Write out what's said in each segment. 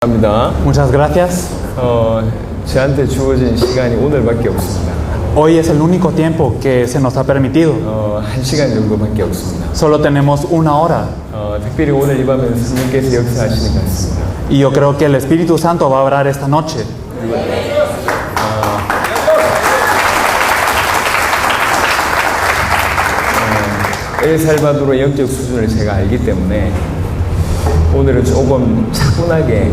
합니다. Muchas gracias. 저한테 주어진 시간이 오늘밖에 없습니다. Hoy es el único tiempo que se nos ha permitido. 1시간 정도밖에 없습니다. Solo tenemos una hora. 특별히 오늘 이 밤에는 성령께서 역사하시는 것 같습니다. Y yo creo que el Espíritu Santo va a orar esta noche. 엘살바도르의 영적 수준을 제가 알기 때문에 오늘은 조금 차분하게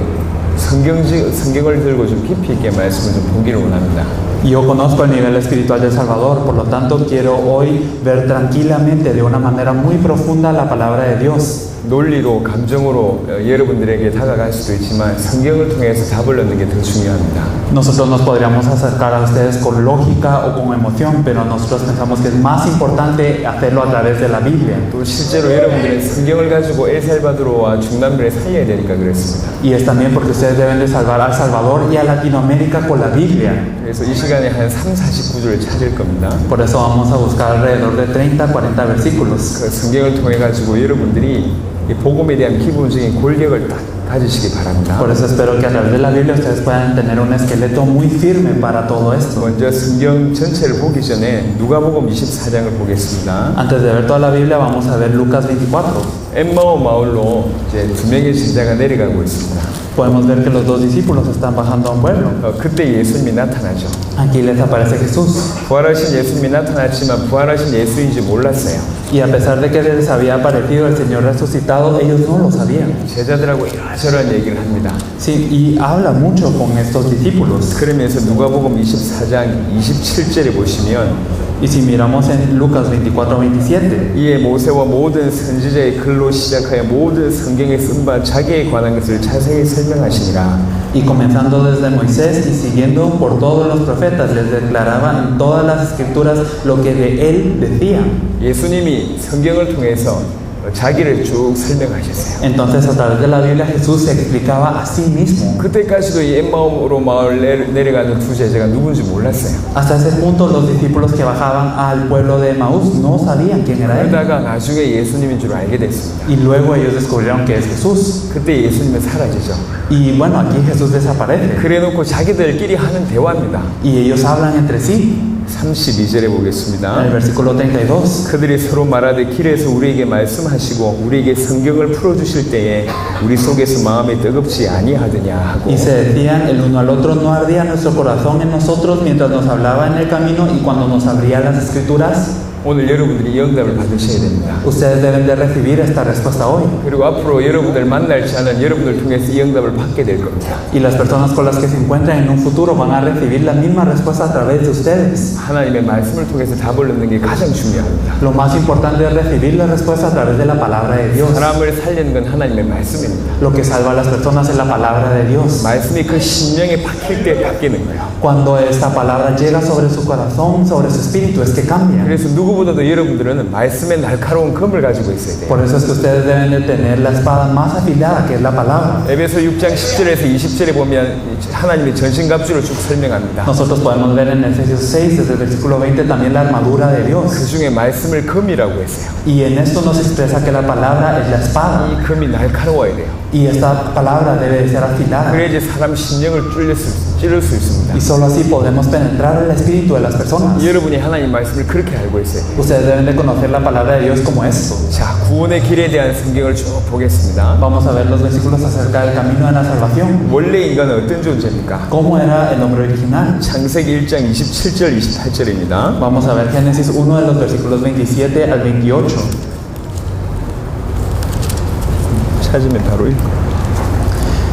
성경을 들고 좀 깊이 있게 말씀을 좀 보기를 원합니다. Yo conozco el nivel espiritual de El Salvador, por lo tanto quiero hoy ver tranquilamente, de una manera muy profunda, la palabra de Dios. 논리로, 감정으로 여러분들에게 다가갈 수도 있지만 성경을 통해서 답을 얻는 게 더 중요합니다. Nosotros nos podríamos acercar a ustedes con lógica o con emoción, pero nosotros pensamos que es más importante hacerlo a través de la Biblia. 또 실제로 여러분들은 성경을 가지고 엘살바도르와 중남미를 살려야 되니까 그렇습니다. Y es también porque ustedes deben de salvar a El Salvador y a Latinoamérica con la Biblia. 그래서 이 시간에 한 3-49주를 찾을 겁니다. Por eso vamos a buscar alrededor de 30-40 versículos. 그 성경을 통해 가지고 여러분들이 이 복음에 대한 기본적인 골격을 딱 가지시기 바랍니다. Por eso espero que a través de la Biblia ustedes puedan tener un esqueleto muy firme para todo esto. 먼저 성경 전체를 보기 전에 누가복음 24장을 보겠습니다. Antes de ver toda la Biblia vamos a ver Lucas 24. 엠마오 마을로 이제 두 명의 제자가 내려가고 있습니다. Podemos ver que los dos discípulos están bajando a un pueblo. 그때 예수님이 나타나죠. Aquí les aparece Jesús. 부활하신 예수님이 나타났지만 부활하신 예수인지 몰랐어요. Y a pesar de que les había aparecido el Señor resucitado, ellos no lo sabían. 제자들하고 이런저런 얘기를 합니다. Sí, y habla mucho con estos discípulos. 그러면서 누가복음 24장 27절에 보시면 Y si miramos en Lucas 24-27, 이에 모세와 모든 선지자의 글로 시작하여 모든 성경에 쓴 바 자기에 관한 것을 자세히 설명하시니라. y comenzando desde Moisés y siguiendo por todos los profetas, les declaraba en todas las escrituras lo que de él decía. 예수님이 성경을 통해서 자기를 쭉 설명하셨어요. Entonces a través de la Biblia Jesús se explicaba a sí mismo. 그때까지도 이 엠마오로 마을 내려가는 두 제자가 누군지 몰랐어요. Hasta ese punto los discípulos que bajaban al pueblo de Emaús no sabían quién era él. 그러다가 나중에 예수님인 줄 알게 됐습니다. Y luego ellos descubrieron que es Jesús. 그때 예수님은 사라지죠. Y bueno, aquí Jesús desaparece. 그래놓고 자기들끼리 하는 대화입니다. Y ellos hablan entre sí. 32절에 En 보겠습니다. el versículo 32. 그들이 서로 말하되 길에서 우리에게 말씀하시고 우리에게 성경을 풀어주실 때에 우리 속에서 마음이 뜨겁지 아니하더냐 하고 Y se decían el uno al otro, no ardía nuestro corazón en nosotros mientras nos hablaba en el camino y cuando nos abría las escrituras. 오늘 여러분들이 이 응답을 받으셔야 됩니다. Ustedes deben de recibir esta respuesta hoy. 그리고 앞으로 여러분들 만날지 않은 여러분들 통해서 이 응답을 받게 될 겁니다. Y las personas con las que se encuentran en un futuro van a recibir la misma respuesta a través de ustedes. 하나님의 말씀을 통해서 답을 얻는 게 가장 중요합니다. Lo más importante es recibir la respuesta a través de la palabra de Dios. 사람을 살리는 건 하나님의 말씀입니다. Lo que salva a las personas es la palabra de Dios. 말씀이 그 심령에 박힐 때 바뀌는 거예요. Cuando esta palabra llega sobre su corazón, sobre su espíritu, es que cambia. 그래서 누구보다도 여러분들은 말씀의 날카로운 검을 가지고 있어야 돼요. Por eso es que ustedes deben de tener la espada más afilada, que es la palabra. 에베소 6장 10절에서 20절에 보면 하나님의 전신갑주를 쭉 설명합니다. Nosotros podemos ver en Efesios 6, desde el versículo 20, también la armadura de Dios. 그 중에 말씀을 검이라고 했어요. Y en esto nos expresa que la palabra es la espada. 이 검이 날카로워야 돼요. Y esta palabra debe de ser afilada. 그래야지 사람 심령을 찌를 수 있습니다. Y solo así podemos penetrar el espíritu de las personas. 여러분이 하나님 말씀을 그렇게 알고 있어요. Ustedes deben de conocer la palabra de Dios como esto. 자, 구원의 길에 대한 성경을 쭉 보겠습니다. Vamos a ver los versículos acerca del camino de la salvación. 원래 인간은 어떤 존재입니까? ¿Cómo era el hombre original? 창세기 1장 27절 28절입니다. Vamos a ver Génesis 1 de los versículos 27 al 28. 찾으면 바로 읽고.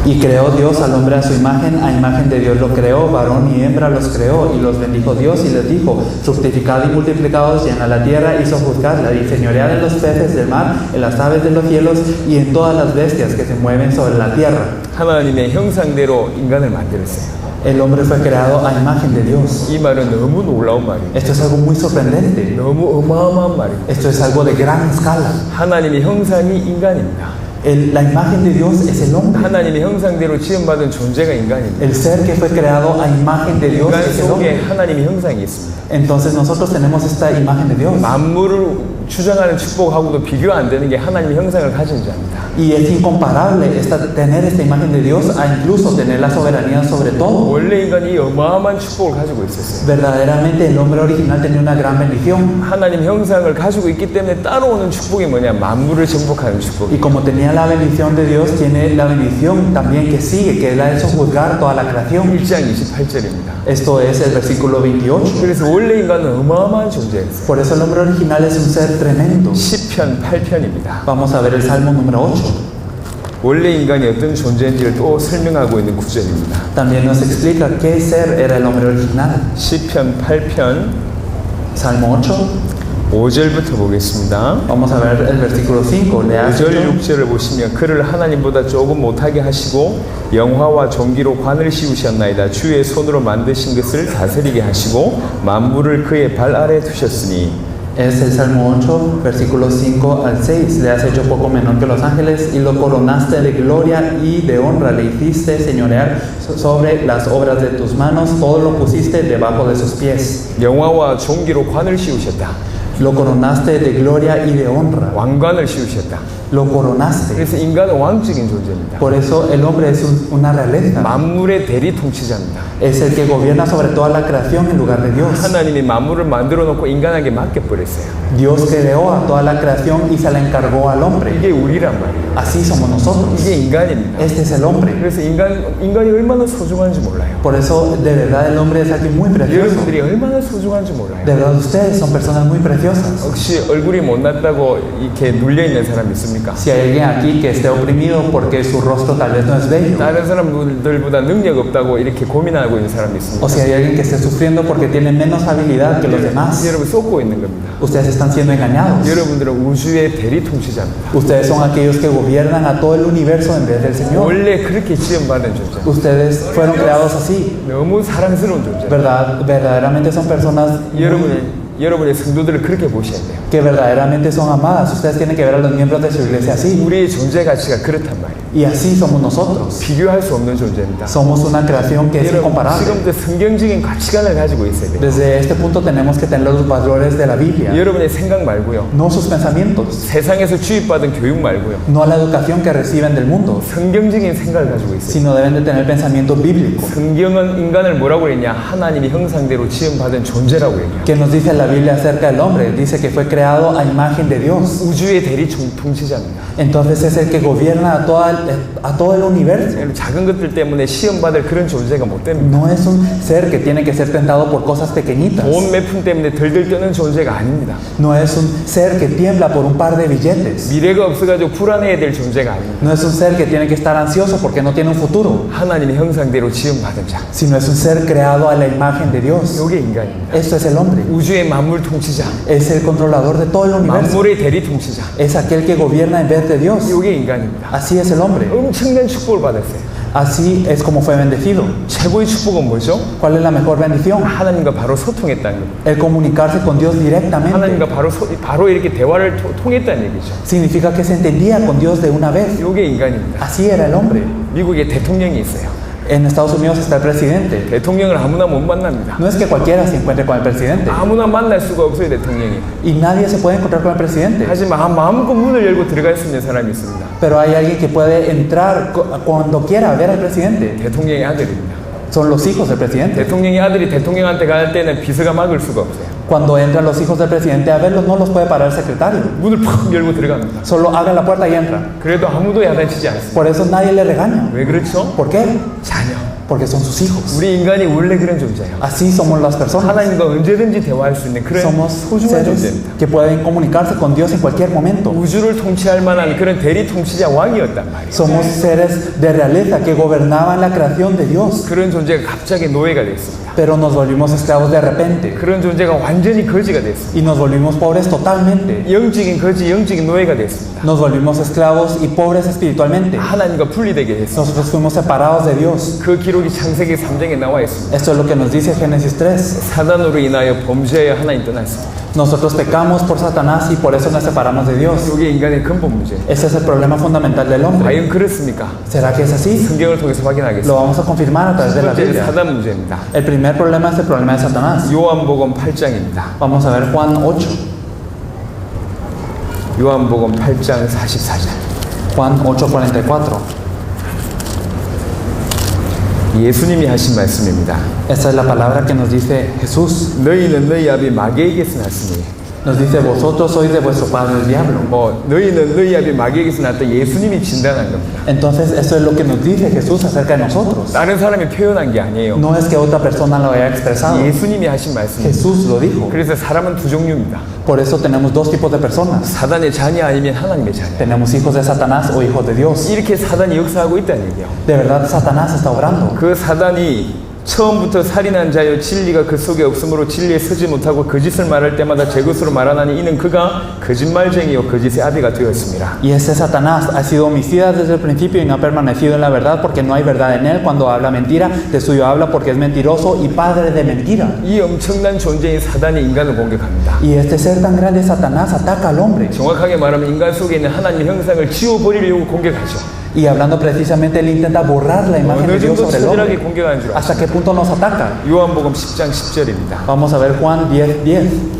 Y creó Dios al hombre a su imagen de Dios lo creó, varón y hembra los creó, y los bendijo Dios y les dijo, fructificad y multiplicaos, llenad la tierra y sojuzgadla, y señoread en los peces del mar, en las aves de los cielos, y en todas las bestias que se mueven sobre la tierra. 하나님의 형상대로 인간을 만들었어요. El hombre fue creado a imagen de Dios. 이 말은 너무 놀라운 말이에요. Esto es algo muy sorprendente. 너무 어마어마한 말이에요. Esto es algo de gran escala. 하나님의 형상이 인간입니다. La imagen de Dios es el hombre. 하나님의 형상대로 지음받은 존재가 인간입니다. El ser que fue creado a imagen de Dios 인간 es el hombre. 속에 하나님의 형상이 있습니다. Entonces nosotros tenemos esta imagen de Dios. 만물을 주장하는 축복하고도 비교 안 되는 게 하나님의 형상을 가진 자입니다. Y es incomparable tener esta imagen de Dios a incluso tener la soberanía sobre todo. 원래 인간이 어마어마한 축복을 가지고 있었어요. Verdaderamente el hombre original tenía una gran bendición. 하나님 형상을 가지고 있기 때문에 따라오는 축복이 뭐냐? 만물을 정복하는 축복. Y como tenía la bendición de Dios, tiene la bendición también que sigue, que es la de sojuzgar toda la creación. 1장 28절입니다. Esto es el versículo 28. 그래서 원래 인간은 어마어마한 존재였어요. Por eso el hombre original es un ser tremendo. 시편 8편입니다. Vamos a ver el Salmo número 8. 원래 인간이 어떤 존재인지를 또 설명하고 있는 구절입니다. También nos explica qué ser era el hombre original. 시편 8편 Salmo 8. 5절부터 보겠습니다. Vamos a ver el versículo 5. Lea 5절 6절을 보시면 그를 하나님보다 조금 못하게 하시고 영화와 종기로 관을 씌우셨나이다. 주의 손으로 만드신 것을 다스리게 하시고 만물을 그의 발 아래 두셨으니. Es el Salmo 8, versículos 5 al 6. Le has hecho poco menor que los ángeles y lo coronaste de gloria y de honra. Le hiciste señorear sobre las obras de tus manos. Todo lo pusiste debajo de sus pies. 영화와 종기로 관을 씌우셨다. Lo coronaste de gloria y de honra. 왕관을 씌우셨다. Lo coronaste. 그래서 인간은 왕적인 존재입니다. Por eso el hombre es una realeza. 만물의 대리 통치자입니다. Es el que gobierna sobre toda la creación en lugar de Dios. 하나님이 만물을 만들어 놓고 인간에게 맡겨버렸어요. Dios creó a toda la creación y se la encargó al hombre. 이게 우리란 말이에요. Así somos nosotros. 이게 인간입니다. Este es el hombre. 그래서 인간이 얼마나 소중한지 몰라요. Por eso, de verdad, el hombre es alguien muy precioso. 여러분들이 얼마나 소중한지 몰라요. De verdad, ustedes son personas muy preciosas. 혹시 얼굴이 못났다고 이렇게 눌려있는 사람 있습니까? Si hay alguien aquí que esté oprimido porque su rostro tal vez no es bello, 다른 사람들보다 능력 없다고 이렇게 고민하고 있는 사람이 있습니까? o si hay alguien que esté sufriendo porque tiene menos habilidad que los demás, 여러분 쏟고 있는 겁니다. ustedes están siendo engañados. 여러분들은 우주의 대리 통치자입니다. Ustedes son aquellos que gobiernan a todo el universo en vez del Señor. 원래 그렇게 지원받은 존재. Ustedes fueron creados así. 너무 사랑스러운 존재. Verdaderamente son personas 여러분의 성도들을 그렇게 보셔야 돼요. que verdaderamente son amadas. Ustedes tienen que ver a los miembros de su iglesia así. 우리의 존재 가치가 그렇단 말이에요. Y así somos nosotros. 비교할 수 없는 존재입니다. Somos una creación que es 여러분, incomparable. 지금부터 성경적인 가치관을 가지고 있어야 돼요. Desde este punto tenemos que tener los valores de la Biblia, 여러분의 생각 말고요. no sus pensamientos, 세상에서 주입받은 교육 말고요. no la educación que reciben del mundo, 성경적인 생각을 가지고 있어요. sino deben de tener pensamiento bíblico. 성경은 인간을 뭐라고 그랬냐? 하나님의 형상대로 지음받은 존재라고 얘기해요. ¿Qué nos dice la Biblia acerca del hombre? Dice que fue creado a imagen de Dios. 우주의 대리 통치자입니다. Entonces es el que gobierna a todo el universo. 작은 것들 때문에 시험받을 그런 존재가 못 됩니다. No es un ser que tiene que ser tentado por cosas pequeñitas. 돈 몇 푼 때문에 덜덜 떠는 존재가 아닙니다. No es un ser que tiembla por un par de billetes. 미래가 없어가지고 불안해야 될 존재가 아닙니다. No es un ser que tiene que estar ansioso porque no tiene un futuro, 하나님의 형상대로 지음받은 자. sino es un ser creado a la imagen de Dios. 이게 인간입니다. Esto es el hombre. 우주의 만물 통치자. Es el controlador de todo el universo. 만물의 대리 통치자. Es aquel que gobierna en vez de Dios. 이게 인간입니다. Así es el hombre. 엄청난 축복을 받았어요. Así es como fue bendecido. 최고의 축복은 뭐죠? ¿Cuál es la mejor bendición? 하나님과 바로 소통했다는 겁니다. El comunicarse con Dios directamente. 하나님과 바로 이렇게 대화를 통했다는 얘기죠. Significa que se entendía con Dios de una vez. 이게 인간입니다. Así era el hombre. 미국에 대통령이 있어요. En Estados Unidos está el presidente. 대통령을 아무나 못 만납니다. No es que cualquiera se encuentre con el presidente. 아무나 만날 수가 없어요, 대통령이. Y nadie se puede encontrar con el presidente. 하지만 마음껏 문을 열고 들어갈 수 있는 사람이 있습니다. Pero hay alguien que puede entrar cuando quiera ver al presidente. 대통령의 아들입니다. Son los hijos del presidente. 대통령의 아들이 대통령한테 갈 때는 비서가 막을 수가 없어요. Cuando entran los hijos del presidente a verlos, no los puede parar el secretario. 문을 팍 열고 들어갑니다. Solo abre la puerta y entra. 그래도 아무도 야단치지 않습니다. Por eso nadie le regaña. 왜 그렇죠? ¿Por qué? 자녀. Porque son sus hijos. 우리 인간이 원래 그런 존재예요. Así somos las personas. 하나님과 언제든지 대화할 수 있는 그런 Somos 소중한 seres 존재입니다. que pueden comunicarse con Dios en cualquier momento. 우주를 통치할 만한 그런 대리 통치자 왕이었단 말이에요. Somos seres de realeza que gobernaban la creación de Dios. 그런 존재가 갑자기 노예가 됐습니다. Pero nos volvimos esclavos de repente. 그런 존재가 완전히 거지가 됐습니다. Y nos volvimos pobres totalmente. 영적인 거지, 영적인 노예가 됐습니다. Nos volvimos esclavos y pobres espiritualmente. 하나님과 분리되게 됐습니다. Nosotros fuimos separados de Dios. 그 기록이 창세기 3장에 나와 있습니다. Esto es lo que nos dice Génesis 3. 사단으로 인하여 범죄하여 하나님 떠났습니다. Nosotros pecamos por Satanás y por eso nos separamos de Dios. 이게 인간의 근본 문제. Ese es el problema fundamental del hombre. 과연 그렇습니까? ¿Será que es así? 성경을 통해서 Lo 확인하겠습니다. vamos a confirmar a través de la 첫 번째는 Biblia. 사단 문제입니다. El primer problema es el problema de Satanás. 요한복음 8장입니다. Vamos a ver Juan 8. 요한복음 8장 44절. Juan 8:44. 예수님이 하신 말씀입니다. Esta es la palabra que nos dice Jesús. 너희는 너희 아비 마귀에게서 났으니. Nos dice, vosotros sois de vuestro padre el diablo. 너희는 너희 아비 마귀에게서 났다. 예수님이 진단한 겁니다. Entonces, eso es lo que nos dice Jesús acerca de nosotros. 다른 사람이 표현한 게 아니에요. No es que otra persona lo haya expresado. 예수님이 하신 말씀입니다. Jesús lo dijo. 그래서 사람은 두 종류입니다. Por eso tenemos dos tipos de personas. 사단의 자녀 아니면 하나님의 자녀. Tenemos hijos de Satanás o hijos de Dios. 이렇게 사단이 역사하고 있다는 얘기예요. De verdad, Satanás está obrando. 그 사단이 처음부터 살인한 자여 진리가 그 속에 없으므로 진리에 서지 못하고 거짓을 말할 때마다 제 것으로 말하나니 이는 그가 거짓말쟁이요 거짓의 아비가 되었습니다. Y ese Satanás ha sido homicida desde el principio y no ha permanecido en la verdad porque no hay verdad en él. Cuando habla mentira, de suyo habla porque es mentiroso y padre de mentira. 이 엄청난 존재인 사단이 인간을 공격합니다. Y este ser tan grande, Satanás, ataca al hombre. 정확하게 말하면 인간 속에 있는 하나님의 형상을 지워버리려고 공격하죠. Y hablando precisamente, él intenta borrar la imagen de 어느 Dios 정도 sobre el 치밀하게 hombre. 공격하는 줄 ¿Hasta 아시죠? qué punto nos ataca? 요한복음 10장 10절입니다. Vamos a ver Juan 10:10.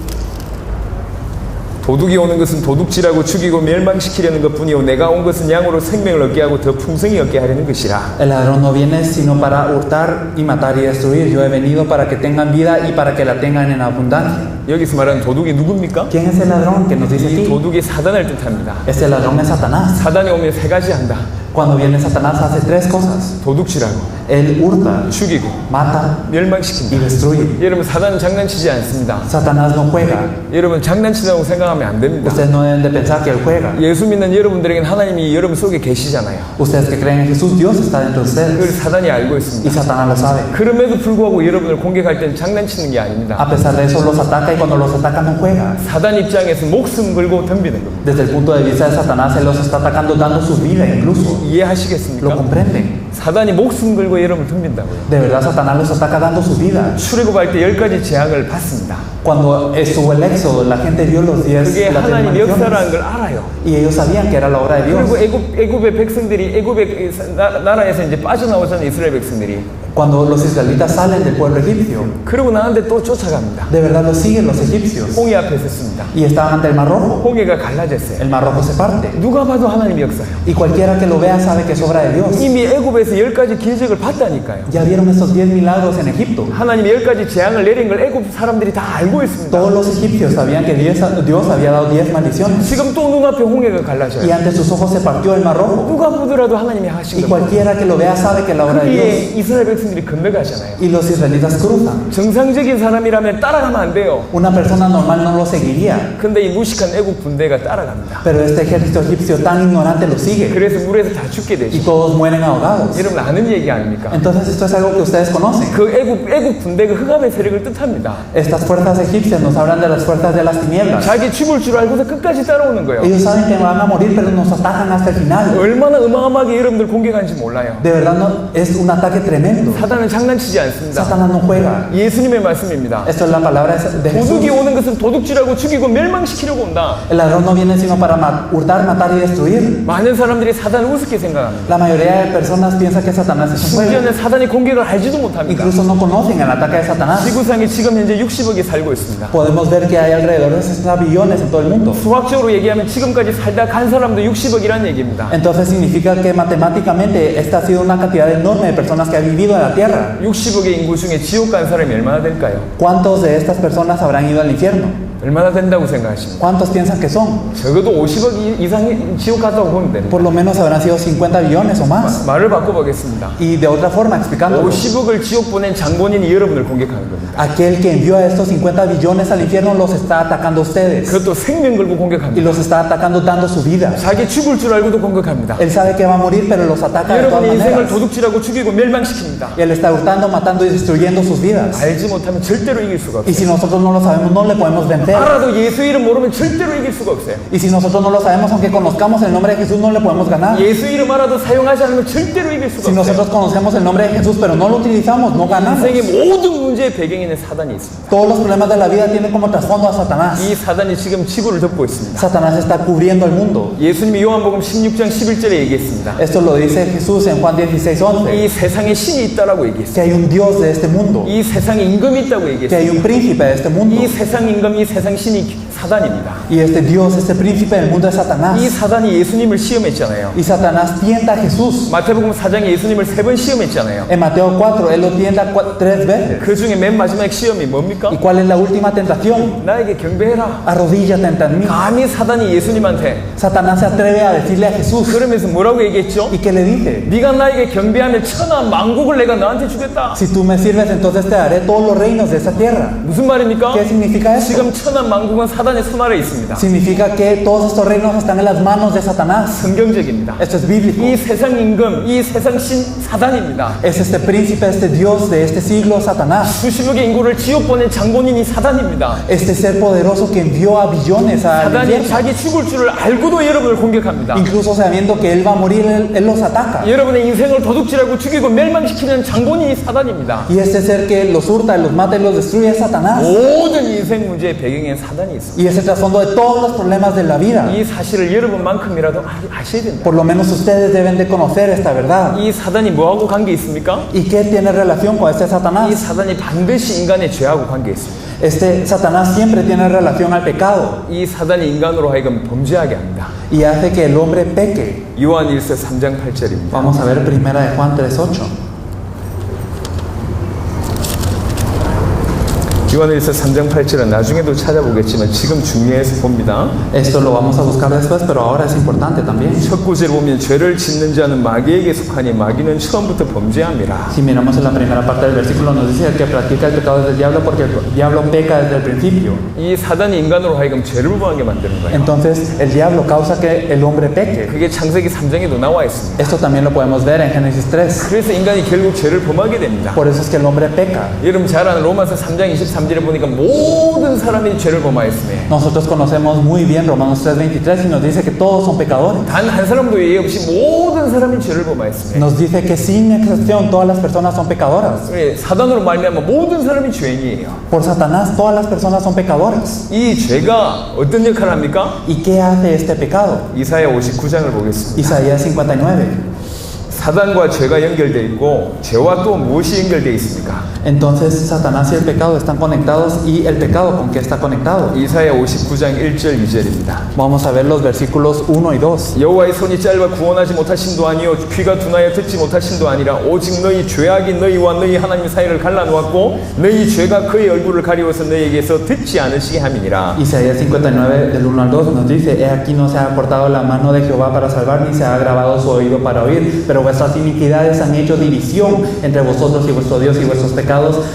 도둑이 오는 것은 도둑질하고 죽이고 멸망시키려는 것뿐이요 내가 온 것은 양으로 생명을 얻게 하고 더 풍성히 얻게 하려는 것이라. El ladrón no viene sino para hurtar y matar y destruir. Yo he venido para que tengan vida y para que la tengan en abundancia. 여기서 말하는 도둑이 누굽니까? ¿Quién es el ladrón que nos dice 이 aquí? 도둑이 사단을 뜻합니다. Este ladrón es Satanás. 사단이 오면 세 가지 한다. Cuando viene Satanás hace tres cosas. 도둑질하고 Él hurta, 죽이고 mata y 멸망시킨다. destruye. 여러분 사단은 장난치지 않습니다. Satanás no juega. 여러분 장난치다고 생각하면 안 됩니다. Ustedes no deben de pensar que él juega. 예수 믿는 여러분들에게는 하나님이 여러분 속에 계시잖아요. Ustedes que creen en Jesús, Dios está dentro de 그걸 ustedes. 사단이 알고 Y 있습니다. Satanás lo sabe. 그럼에도 불구하고 여러분을 공격할 때는 장난치는 게 아닙니다. A pesar de eso los ataca y cuando los ataca no juega. 사단 입장에서 목숨 걸고 덤비는 겁니다. Desde el punto de vista de Satanás, él los está atacando dando su vida incluso. ¿Lo 이해하시겠습니까? comprenden? 사단이 목숨 걸고 여러분을 덤빈다고요. De verdad, Satanás los ataca dando su vida. 출애굽할 때 10가지 재앙을 받습니다. Cuando estuvo el éxodo, la gente vio los 10 그게 las 하나님 역사라는 maldiciones. 걸 알아요. Y ellos sabían que era la obra de Dios. 그리고 애굽의 백성들이 애굽의 나라에서 이제 빠져나오잖아요. 이스라엘 백성들이. Cuando los israelitas salen del pueblo egipcio, 그리고 나한테 또 쫓아갑니다. de verdad los siguen los egipcios. 홍해 앞에 섰습니다. Y estaban ante el Mar Rojo. 홍해가 갈라졌어요. El Mar Rojo se parte. 누가 봐도 하나님의 역사예요. Y cualquiera que lo vea sabe que es obra de Dios. 이미 애굽에서 10가지 기적을 봤다니까요. Ya vieron esos 10 milagros en Egipto. 하나님이 10가지 재앙을 내린 걸 애굽 사람들이 다 알고 있습니다. Todos los egipcios sabían que Dios había dado 10 maldiciones. 지금 또 눈앞에 홍해가 Y 갈라져요. ante sus ojos se partió el Mar Rojo. 누가 보더라도 하나님이 하신 Y 겁니다. cualquiera que lo vea sabe que es la obra de Dios. 그게 이스라엘 백성들이 건너가잖아요. Y los israelitas cruzan. 정상적인 사람이라면 따라가면 안 돼요. Una persona normal no lo seguiría. 근데 이 무식한 애국 군대가 따라갑니다. Pero este ejército egipcio tan ignorante lo sigue. 그래서 물에서 다 죽게 Y 되죠. todos mueren ahogados. 여러분 아는 얘기 아닙니까? Entonces esto es algo que ustedes conocen. 그 애국 군대가 흑암의 세력을 뜻합니다. Estas fuerzas egipcias nos hablan de las fuerzas de las tinieblas. 자기 죽을 줄 알고서 끝까지 따라오는 거예요. Ellos saben que van a morir, pero nos atacan hasta el final. 얼마나 어마어마하게 여러분들 공격하는지 몰라요. De verdad no, es un ataque tremendo. 사단은 장난치지 않습니다. Satanás no juega. 예수님의 말씀입니다. Esto es la palabra de 도둑이 Jesús. 오는 것은 도둑질하고 죽이고 멸망시키려고 온다. El ladrón no viene sino para hurtar, matar y destruir. 많은 사람들이 사단을 우습게 생각합니다. La mayoría de personas piensa que Satanás es un juego. 심지어는 사단이 공격을 알지도 못합니다. Incluso no conocen el ataque de Satanás. 지구상에 지금 현재 60억이 살고 있습니다. Podemos ver que hay alrededor de 60 billones en todo el mundo. 수학적으로 얘기하면 지금까지 살다 간 사람도 60억이라는 얘기입니다. Entonces significa que matemáticamente esta ha sido una cantidad enorme de personas que ha vivido en la tierra. 60억의 인구 중에 지옥 간 사람이 얼마나 될까요? ¿Cuántos de estas personas habrán ido al infierno? 얼마나 된다고 생각하십니까? ¿Cuántos piensan que son? 적어도 50억 이상이 지옥 갔다고 보면 됩니다. Por lo menos habrán sido 50 billones o más. 말을 바꿔보겠습니다. Y de otra forma, explicándolo, 50억을 지옥 보낸 장본인이 여러분을 공격하는 겁니다. aquel que envió a estos 50 billones al infierno los está atacando a ustedes. 그것도 생명 걸고 Y 공격합니다. los está atacando dando su vida. 자기 죽을 줄 알고도 공격합니다. Él sabe que va a morir, pero los ataca de todas 여러분의 인생을 maneras. 도둑질하고 죽이고 멸망시킵니다. Él está hurtando, matando y destruyendo sus vidas. 알지 못하면 절대로 이길 수가 Y 없어요. si nosotros no lo sabemos, no le podemos vencer. 알아도 예수 이름 모르면 절대로 이길 수가 없어요. Y si nosotros no lo sabemos, aunque conozcamos el nombre de Jesús, no le podemos ganar. 예수 이름 알아도 사용하지 않으면 절대로 이길 수가 Si 없어요. nosotros conocemos el nombre de Jesús, pero no lo utilizamos, no ganamos. 인생의 모든 문제의 배경에는 사단이 있습니다. Todos los problemas de la vida tienen como trasfondo a Satanás. 이 사단이 지금 지구를 덮고 있습니다. Satanás está cubriendo el mundo. 예수님이 요한복음 16장 11절에 얘기했습니다. Esto lo dice Jesús en Juan 16:11. 이 세상에 신이 있다라고 얘기했어요. Que hay un Dios de este mundo. 이 세상에 임금이 있다고 Que 얘기했어요. hay un príncipe de este mundo. 이 세상 임금, 이 세상 신이 사단입니다. Y este Dios, este príncipe del mundo es Satanás. 이 사단이 예수님을 시험했잖아요. Y Satanás tienta a Jesús. 마태복음 4장에 예수님을 3번 시험했잖아요. En Mateo 4, él lo tienta 3 veces. 그 중에 맨 마지막 시험이 뭡니까? ¿Y cuál es la última tentación? 나에게 경배해라. Arrodíllate ante mí. 감히 사단이 예수님한테 Satanás se atreve a decirle a Jesús. 그러면서 뭐라고 얘기했죠? ¿Y qué le dice? 네가 나에게 경배하면 천하 만국을 내가 너한테 주겠다. Si tú me sirves, entonces te daré todos los reinos de esa tierra. 무슨 말입니까? ¿Qué significa eso? 지금 천하 만국은 사단의 손 아래 있습니다. Significa que todos estos reinos están en las manos de Satanás. 성경적입니다. Esto es bíblico. 이 세상 임금, 이 세상 신 사단입니다. Es este príncipe, este Dios de este siglo, Satanás. 수십억의 인구를 지옥 보낸 장본인이 사단입니다. Este ser poderoso que envió a billones al 사단이 infierno. 자기 죽을 줄을 알고도 여러분을 공격합니다. Incluso sabiendo que él va a morir, él los ataca. 여러분의 인생을 도둑질하고 죽이고 멸망시키는 장본인이 사단입니다. Y este ser que los hurta, los mata y los destruye es Satanás. 모든 인생 문제의 배경엔 사단이 있습니다. Y es el trasfondo de todos los problemas de la vida. 이 사실을 여러분만큼이라도 아셔야 됩니다. Por lo menos ustedes deben de conocer esta verdad. 이 사단이 뭐하고 관계 있습니까? ¿Y qué tiene relación con este 이 Satanás? 사단이 반드시 인간의 죄하고 관계 있습니다. Este Satanás siempre tiene relación al pecado 이 사단이 인간으로 하여금 범죄하게 합니다. y hace que el hombre peque. 요한 1서 3장 8절입니다. Vamos a ver primera de Juan 3:8. 요한 1서 3장 8절은 나중에도 찾아보겠지만 지금 중요해서 봅니다. Esto lo vamos a buscar después, pero ahora es importante también. 첫 구절에 보면 죄를 짓는 자는 마귀에게 속하니 마귀는 처음부터 범죄함이라. Si miramos en la primera parte del versículo nos dice que practica el pecado es del diablo porque el diablo peca desde el principio. 이 사단이 인간으로 하여금 죄를 범하게 만드는 거예요. Entonces el diablo causa que el hombre peque. 그게 창세기 3장에도 나와 있습니다. Esto también lo podemos ver en Génesis 3. 그래서 인간이 결국 죄를 범하게 됩니다. Por eso es que el hombre peca. 여러분 잘 아는 로마서 3장 23절에 보니까 모든 사람이 죄를 범하였으며 Nosotros conocemos muy bien Romanos 3:23 y nos dice que todos son pecadores. 단 한 사람도 예외 없이 모든 사람이 죄를 범하였으며 Nos dice que sin excepción todas las personas son pecadoras. 사단으로 말미암아 모든 사람이 죄인이에요. Por Satanás todas las personas son pecadoras. 이 죄가 어떤 역할을 합니까? ¿Y qué hace este pecado? 이사야 59장을 보겠습니다. Isaías 59. 사단과 죄가 연결되어 있고 죄와 또 무엇이 연결되어 있습니까? Entonces Satanás y el pecado están conectados y el pecado con qué está conectado. 이사야 59장 1절 2절입니다. Vamos a ver los versículos 1 y 2. 여호와의 손이 짧아 구원하지 못하심도 아니요 귀가 둔하여 듣지 못하심도 아니라 오직 너희 죄악이 너희와 너희 하나님 사이를 갈라놓았고 너희 죄가 그의 얼굴을 가리워서 너희에게서 듣지 않으시게 함이니라. Isaías 59 del 1 al 2 nos dice: He aquí no se ha cortado la mano de Jehová para salvar, ni se ha agravado su oído para oír, pero vuestras iniquidades han hecho división entre vosotros y vuestro Dios, y vuestros pecados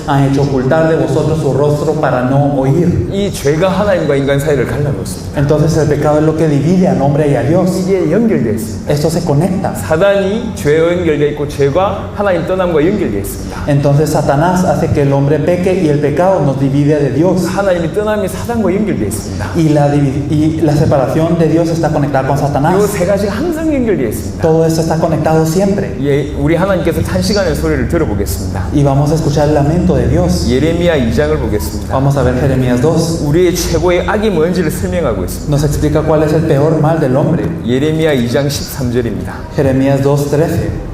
han hecho ocultar de vosotros su rostro para no oír. 이 죄가 하나님과 인간 사이를 갈라놓습니다. Entonces el pecado es lo que divide al hombre y a Dios. 이게 연결되어 있습니다. Esto se conecta. 사단이 죄와 연결되어 있고 죄가 하나님 떠남과 연결되어 있습니다. Entonces Satanás hace que el hombre peque y el pecado nos divide de Dios. 하나님의 떠남이 사단과 연결되어 있습니다. Y la separación de Dios está conectada con 이 Satanás. 세 가지가 항상 연결되어 있습니다. Todo esto está conectado siempre. 예, 우리 하나님께서 탄식하는 소리를 들어보겠습니다. Y vamos a escuchar el lamento de Dios. 예레미야 2장을 보겠습니다. Vamos a ver Jeremías 2. 우리의 최고의 악이 뭔지를 설명하고 있습니다. Nos explica cuál es el peor mal del hombre. 예레미야 2장 13절입니다. Jeremías 2:13.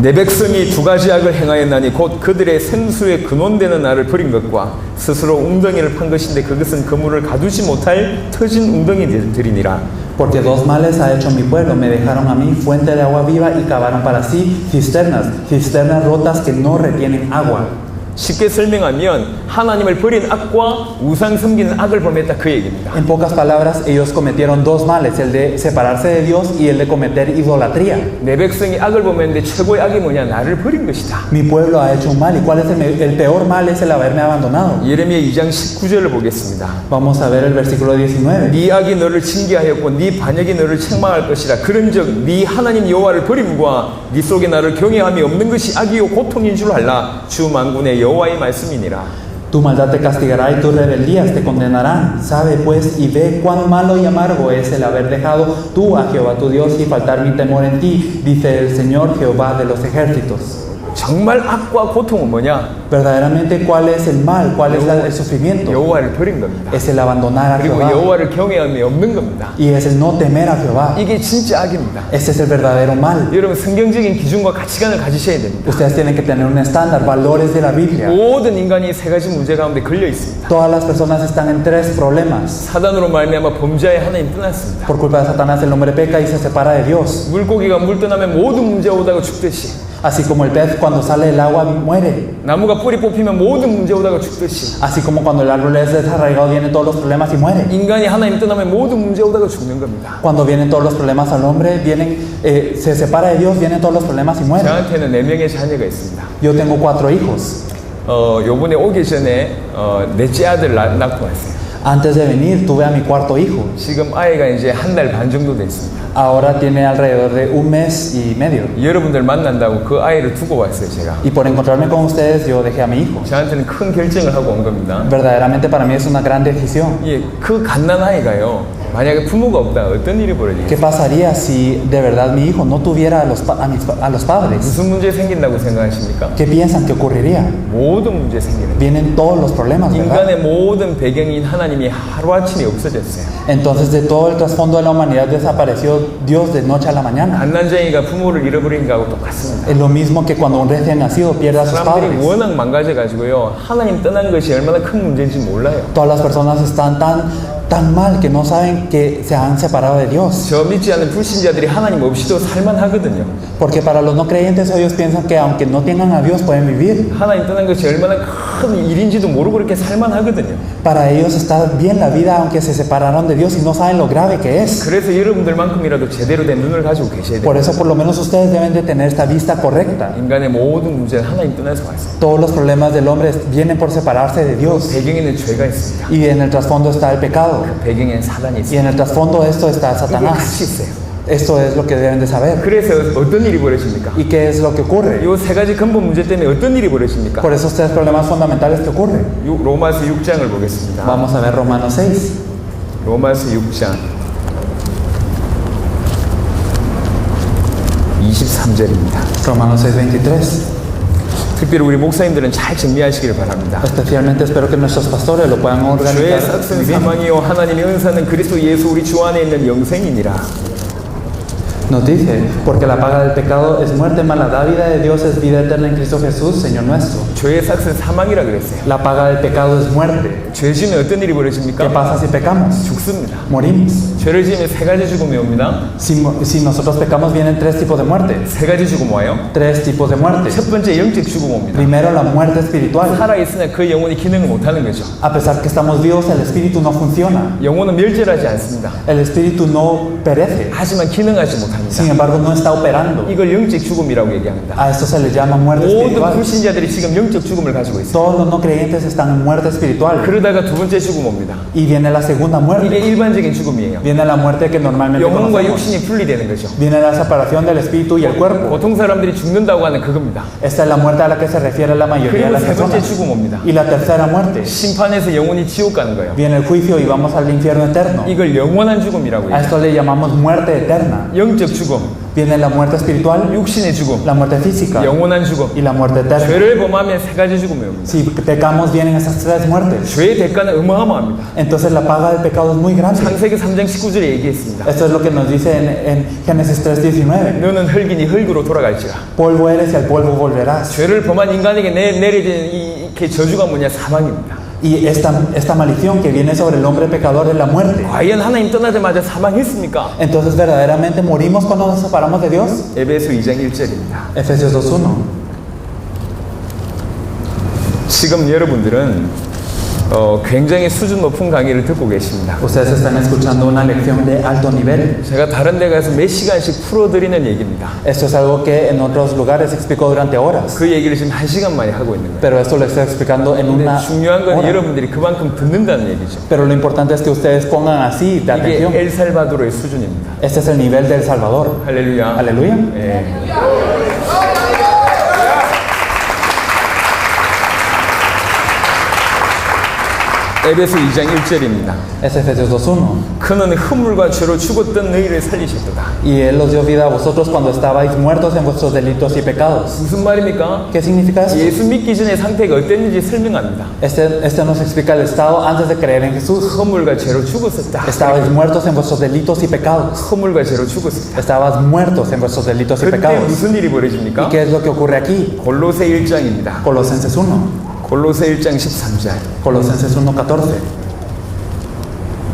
내 백성이 두 가지 악을 행하였나니 곧 그들의 생수에 근원되는 나를 버린 것과 스스로 웅덩이를 판 것인데 그것은 그물을 가두지 못할 터진 웅덩이들이니라. Porque dos males ha hecho mi pueblo, me dejaron a mí fuente de agua viva y cavaron para sí cisternas, cisternas rotas que no retienen agua. 쉽게 설명하면 하나님을 버린 악과 우상 섬기는 악을 범했다 그 얘기입니다. En pocas palabras, ellos cometieron dos males, el de separarse de Dios y el de cometer idolatría. 내 백성이 악을 범했는데 최고의 악이 뭐냐? 나를 버린 것이다. Mi pueblo ha hecho un mal. ¿Y cuál es el peor mal? Es el haberme abandonado. 예레미야 2장 19절을 보겠습니다. Vamos a ver el versículo 19. 네 악이 너를 징계하였고 네 반역이 너를 책망할 것이라. 그런즉 네 하나님 여호와를 버림과 네 속에 나를 경외함이 없는 것이 악이요 고통인 줄 알라. 주 만군의 여호와의 말씀이니라. Tu maldad te castigará y tus rebeldías te condenarán. Sabe pues y ve cuán malo y amargo es el haber dejado tú a Jehová tu Dios y faltar mi temor en ti, dice el Señor Jehová de los ejércitos. 정말 악과 고통은 뭐냐? Verdaderamente, ¿cuál es el mal? ¿Cuál es el sufrimiento? 여호와를 버린 겁니다. Es el abandonar a 그리고 Jehová. 여호와를 경외함이 없는 겁니다. Y es el no temer a Jehová. 이게 진짜 악입니다. Este es el verdadero mal. 여러분 성경적인 기준과 가치관을 가지셔야 됩니다. Ustedes tienen que tener un estándar, valores de la Biblia. 모든 인간이 세 가지 문제 가운데 걸려 있습니다. Todas las personas están en tres problemas. 사단으로 말미암아 범죄의 하나님 떠났습니다. Por culpa de Satanás el hombre peca y se separa de Dios. 물고기가 물 떠나면 모든 문제가 오다가 죽듯이, Así como el pez cuando sale del agua muere. 나무가 뿌리 뽑히면 모든 문제 오다가 죽듯이, Así como cuando el árbol es desarraigado vienen todos los problemas y muere. 인간이 하나님 떠나면 모든 문제 오다가 죽는 겁니다. Cuando vienen todos los problemas al hombre, se separa de Dios, vienen todos los problemas y muere. 저한테는 4명의 자녀가 있습니다. Yo tengo 4 hijos. 요번에 오기 전에 넷째 아들 낳고 왔어요. Antes de venir tuve a mi cuarto hijo. 지금 아이가 이제 1달 반 정도 됐습니다. Ahora tiene alrededor de 1 mes y medio. 여러분들 만난다고 그 아이를 두고 왔어요, 제가. Y por encontrarme con ustedes, yo dejé a mi hijo. 저한테는 큰 결정을 하고 온 겁니다. Verdaderamente para mí es una gran decisión. 예, 그 갓난 아이가요, 만약에 부모가 없다 어떤 일이 벌어지겠어요? ¿Qué pasaría si de verdad mi hijo no tuviera a los padres? 무슨 문제 생긴다고 생각하십니까? ¿Qué piensan que ocurriría? 모든 문제 생기는 거예요. Vienen todos los problemas, ¿verdad? 인간의 모든 배경인 하나님이 하루아침에 없어졌어요. Entonces de todo el trasfondo de la humanidad desapareció Dios de noche a la mañana. 갓난쟁이가 부모를 잃어버린 거하고 똑같습니다. Es lo mismo que cuando un recién nacido pierde a sus 사람들이 padres. 워낙 망가져가지고요, 하나님 떠난 것이 얼마나 큰 문제인지 몰라요. Todas las personas están tan mal que no saben que se han separado de Dios. 저 믿지 않는 불신자들이 하나님 없이도 살만하거든요. Porque para los no creyentes ellos piensan que aunque no tengan a Dios pueden vivir. 하나님 떠난 것이 얼마나 큰 일인지도 모르고 그렇게 살만하거든요. Para ellos está bien la vida aunque se separaron de Dios y no saben lo grave que es. 그래서 여러분들만큼이라도 제대로 된 눈을 가지고 계셔야 돼요. Por eso por lo menos ustedes deben de tener esta vista correcta. 인간의 모든 문제는 하나님 떠나서 왔어요. Todos los problemas del hombre vienen por separarse de Dios. 배경에는 죄가 있습니다. Y en el trasfondo está el pecado. 배경에는 사단이 Y 있어요. en el trasfondo de esto está 이게 Satanás. 같이 있어요. Esto es lo que deben de saber. 그래서 어떤 일이 벌어집니까? ¿Y qué es lo que ocurre? 이 세 가지 근본 문제 때문에 어떤 일이 벌어집니까? Por esos tres problemas fundamentales que ocurren. 로마서 6장을 보겠습니다. Vamos a ver Romanos 6. 로마서 6장 23절입니다. Romanos 6:23. 특별히 우리 목사님들은 잘 정리하시기를 바랍니다. Especialmente espero que nuestros pastores lo puedan 죄의 organizar muy 삭은 bien. 사망이요 하나님의 은사는 그리스도 예수 우리 주 안에 있는 영생이니라. Nos dice, porque la paga del pecado es muerte, mas la dávida de Dios es vida eterna en Cristo Jesús, Señor nuestro. 죄의 삭은 사망이라 그랬어요. La paga del pecado es muerte. 죄 지으면 어떤 일이 ¿Qué 벌어집니까? pasa si pecamos? 죽습니다. Morimos. 죄를 지으면 세 가지 죽음이 옵니다. Si nosotros pecamos, vienen 3 tipos de muerte. 세 가지 죽음 와요. 3 tipos de muerte. 첫 번째 영적 죽음 옵니다. Primero, la muerte espiritual. 살아있으나 그 영혼이 기능을 못하는 거죠. A pesar que estamos vivos, el espíritu no funciona. 영혼은 멸절하지 않습니다. El espíritu no perece. 하지만 기능하지 못합니다. Sin embargo, no está operando. 이걸 영적 죽음이라고 얘기합니다. A esto se le llama muerte 모든 espiritual. 불신자들이 지금 영적 죽음을 가지고 있어요. Todos los no creyentes están en muerte espiritual. 그러다가 두 번째 죽음 옵니다. Y viene la segunda 이게 muerte. 일반적인 죽음이에요. Viene la muerte que normalmente 영혼과 conocemos. 육신이 분리되는 거죠. Viene la separación del espíritu y el cuerpo. 보통 사람들이 죽는다고 하는 그겁니다. Esta es la muerte a la que se refiere la mayoría de 그리고 las 세 번째 personas. 죽음 옵니다. Y la tercera muerte. 심판에서 영혼이 지옥 가는 거예요. Viene el juicio y vamos al infierno eterno. 이걸 영원한 죽음이라고 A 해요. esto le llamamos muerte eterna. 영적 죽음, Viene la muerte espiritual, 육신의 죽음, la muerte física 영원한 죽음. y la muerte eterna. 죄를 범하면 세 가지 죽음이 옵니다. Si pecamos, vienen esas 3 muertes. 죄의 대가는 어마어마합니다. Entonces la paga del pecado es muy grande. 창세기 3장 19절에 얘기했습니다. Esto es lo que nos dice en Génesis 3:19. 너는 흙이니 흙으로 돌아갈지라. Polvo eres y al polvo volverás. 죄를 범한 인간에게 내려진 이렇게 저주가 뭐냐? 사망입니다. Y esta maldición que viene sobre el hombre pecador es la muerte. 과연 하나님 떠나자마자 사망했습니까? Entonces verdaderamente morimos cuando nos separamos de Dios. 에베소 2장 1절입니다. Efesios 2:1. 지금 여러분들은 굉장히 수준 높은 강의를 듣고 계십니다. Ustedes están escuchando una lección de alto nivel. 제가 다른 데 가서 몇 시간씩 풀어드리는 얘기입니다. Esto es algo que en otros lugares se explicó durante horas. 그 얘기를 지금 1시간 만에 하고 있는 거예요. Pero esto lo estoy explicando en 근데 una 중요한 건 hora. 여러분들이 그만큼 듣는다는 얘기죠. Pero lo importante es que ustedes pongan así de 이게 atención. 엘살바도르의 수준입니다. Este es el nivel del Salvador. 할렐루야. Aleluya. 예. 에베소 2장 1절입니다. Es Efesios 2:1. 그는 허물과 죄로 죽었던 너희를 살리셨도다. Y Él os dio vida a vosotros cuando estabais muertos en vuestros delitos y pecados. 무슨 말입니까? ¿Qué significa esto? 예수 믿기 전에 상태가 어땠는지 설명합니다. Este nos explica el estado antes de creer en Jesús. 허물과 죄로 죽었었다. Estabais muertos en vuestros delitos y pecados. 허물과 죄로 죽었었다. Estabas muertos en vuestros delitos y 그때 pecados. 무슨 일이 ¿Y 벌어집니까? qué es lo que ocurre aquí? 골로새 1장입니다. Colosenses 1. 골로새 1장 13절. Colosenses 1:14.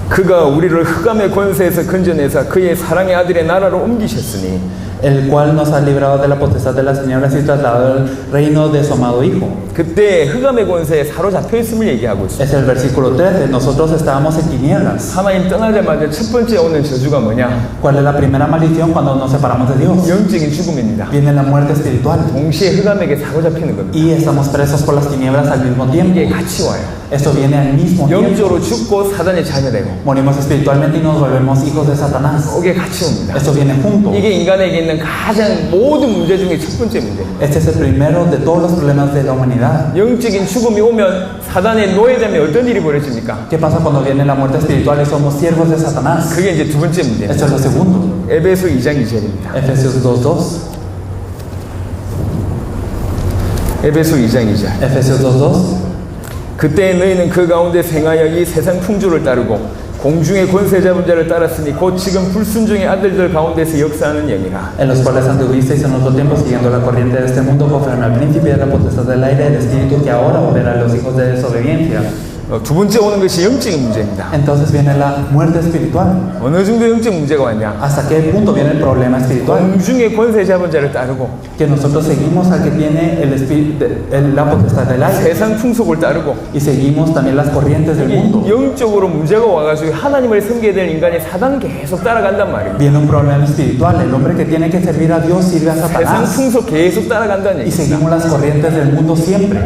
그가 우리를 흑암의 권세에서 건져내사 그의 사랑의 아들의 나라로 옮기셨으니 El cual nos ha librado de la potestad de las tinieblas y trasladado al reino de su amado Hijo. 그때 흑암의 권세에 사로잡혀 있음을 얘기하고 있습니다. Es el versículo 13. Nosotros estábamos en tinieblas. 하나님 떠나자마자 첫 번째 오는 저주가 뭐냐? ¿Cuál es la primera maldición cuando nos separamos de Dios? 영적인 죽음입니다. Viene la muerte espiritual. 동시에 흑암에게 사로잡히는 겁니다. Y estamos presos por las tinieblas al mismo tiempo. 이게 같이 와요. Esto viene al mismo tiempo. 영적으로 죽고 사단의 자녀되고 Morimos espiritualmente y nos volvemos hijos de Satanás. 이게 같이 옵니다. Esto viene junto. 이게 인간에게 있는 가장 모든 문제 중에 첫 번째 문제입니다. Este es el primero de todos los problemas de la humanidad. 영적인 죽음이 오면 사단의 노예되면 어떤 일이 벌어집니까? ¿Qué pasa cuando viene la muerte espiritual y somos siervos de Satanás? 그게 이제 두 번째 문제입니다. Esto es lo segundo. 에베소 2장 2절입니다. Efesios 2:2. 에베소 2장 2절. Efesios 2:2. 그때 너희는 그 가운데 생하여 이 세상 풍조를 따르고 공중의 권세 잡은 자를 따랐으니 곧 지금 불순종의 아들들 가운데서 역사하는 영이라. En los cuales anduvisteis en otro tiempo siguiendo la corriente de este mundo conforme al príncipe de la potestad del aire, el espíritu que ahora opera en los hijos de desobediencia. 두 번째 오는 것이 영적인 문제입니다. Entonces viene la muerte espiritual. 어느 정도 영적 문제가 왔냐? ¿Hasta qué punto viene el problema espiritual? 공중의 권세 잡은 자를 따르고 Que nosotros seguimos al que tiene el la potestad del aire 세상 풍속을 따르고 y seguimos también las corrientes del mundo. 영적으로 문제가 와가지고 하나님을 섬겨야 될 인간이 사단 계속 따라간단 말입니다. Viene un problema espiritual. El hombre que tiene que servir a Dios sirve a 세상 Satanás 풍속 계속 따라간다는 y 얘기입니다. seguimos las corrientes del mundo siempre.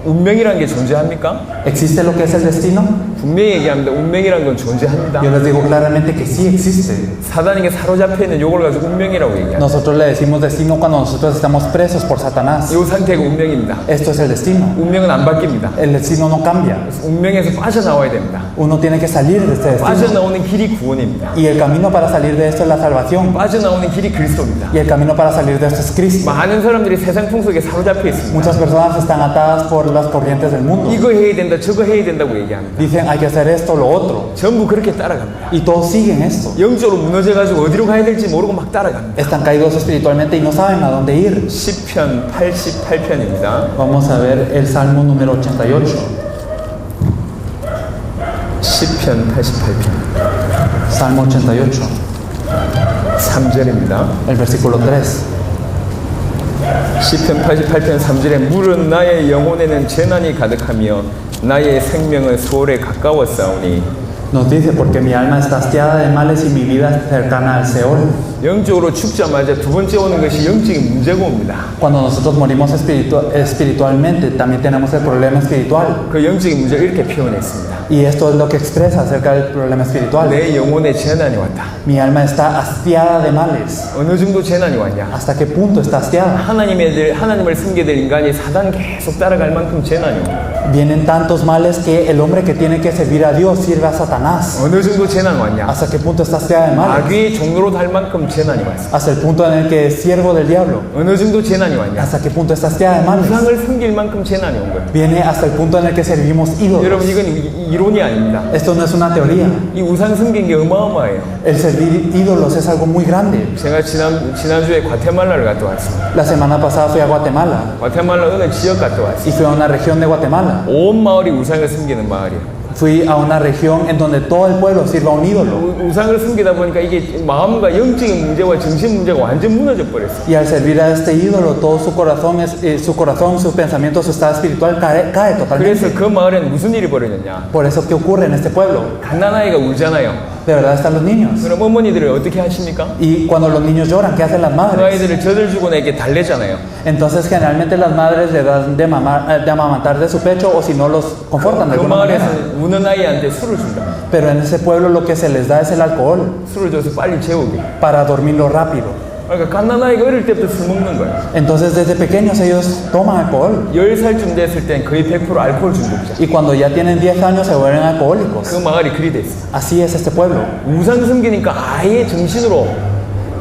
운명이란 게 존재합니까? ¿Existe lo que es el destino? 분명히 얘기합니다. 운명이란 건 존재합니다. Yo les digo claramente que sí existe. 사단에게 사로잡혀 있는 요걸 가지고 운명이라고 얘기합니다. Nosotros le decimos destino cuando nosotros estamos presos por Satanás. 이 상태가 운명입니다. Esto es el destino. 운명은 안 바뀝니다. El destino no cambia. 운명에서 빠져나와야 됩니다. Uno tiene que salir de este destino. 빠져나오는 길이 구원입니다. Y el camino para salir de esto es la salvación. 빠져나오는 길이 그리스도입니다. Y el camino para salir de esto es Cristo. 많은 사람들이 세상 풍속에 사로잡혀 있습니다. Muchas personas están atadas por las corrientes del mundo. 이거 해야 된다, 저거 해야 된다고 얘기합니다. Dicen hay que hacer esto, lo otro. 전부 그렇게 따라갑니다. Y todos siguen esto. 영적으로 무너져가지고 어디로 가야 될지 모르고 막 따라갑니다. Están caídos espiritualmente y no saben a dónde ir. 시편 88편입니다. Vamos a ver el Salmo número 88. 시편 88편 Salmo 88, 3절입니다. el versículo 3. 시편 88편 3절에 물은 나의 영혼에는 재난이 가득하며 나의 생명은 수월에 가까웠사오니 Nos dice, porque mi alma está hastiada de males y mi vida es cercana al Seol. 영적으로 죽자마자 두 번째 오는 것이 영적인 문제가 옵니다. Cuando nosotros morimos espiritualmente, también tenemos el problema espiritual. 그 영적인 문제를 이렇게 표현했습니다. Y esto es lo que expresa acerca del problema espiritual. 내 영혼에 재난이 왔다. Mi alma está hastiada de males. 어느 정도 재난이 왔냐? ¿Hasta qué punto está hastiada? 하나님을 섬기게 될 인간이 사단 계속 따라갈 만큼 재난이 옵니다. Vienen tantos males que el hombre que tiene que servir a Dios sirve a Satanás. 어느 정도 재난 왔냐? ¿Hasta qué punto está hastiada de males? 악의 종로로 달 만큼 재난이 왔어. Hasta el punto en el que es siervo del diablo. 어느 정도 재난이 왔냐? ¿Hasta qué punto está hastiada de males? 우상을 섬길 만큼 재난이 온 거예요. Viene hasta el punto en el que servimos ídolos. 여러분 이건 이론이 아닙니다. Esto no es una teoría. 이 우상 섬긴 게 어마어마해요. El servir ídolos es algo muy grande. 제가 지난주에 과테말라를 갔다 왔습니다. La semana pasada fui a Guatemala 과테말라 어느 지역 갔다 왔어요. y fui a una región de Guatemala. 온 마을이 우상을 섬기는 마을이에요. Fui a una región en donde todo el pueblo sirva a un ídolo. 우상을 섬기다 보니까 이게 마음과 영적인 문제와 정신 문제가 완전 무너져 버렸어요. Y al servir a este ídolo, todo su corazón, sus pensamientos, su estado espiritual cae 그래서 totalmente. 그 마을에는 무슨 일이 벌어졌냐? Por eso, ¿qué ocurre en este pueblo? 갓난아이가 울잖아요. De verdad están los niños. 그럼 어머니들을 어떻게 하십니까? Y cuando los niños lloran, ¿qué hacen las 그 madres? 아이들을 젖을 주고 내게 달래잖아요. Entonces, generalmente las madres le dan de amamantar de su pecho o si no los confortan de 그 alguna manera. 마을에서 우는 아이한테 술을 준다. Pero en ese pueblo lo que se les da es el alcohol 술을 줘서 빨리 재우게. para dormirlo rápido. 그러니까 갓난아이가 어릴 때부터 술 먹는 거예요. Entonces desde pequeños ellos toman alcohol 10살쯤 됐을 땐 거의 100% 알코올 중독자. y cuando ya tienen 10 años se vuelven alcohólicos. 그 마을이 그리 돼 있어요. Así es este pueblo. 우상 섬기니까 아예 정신으로,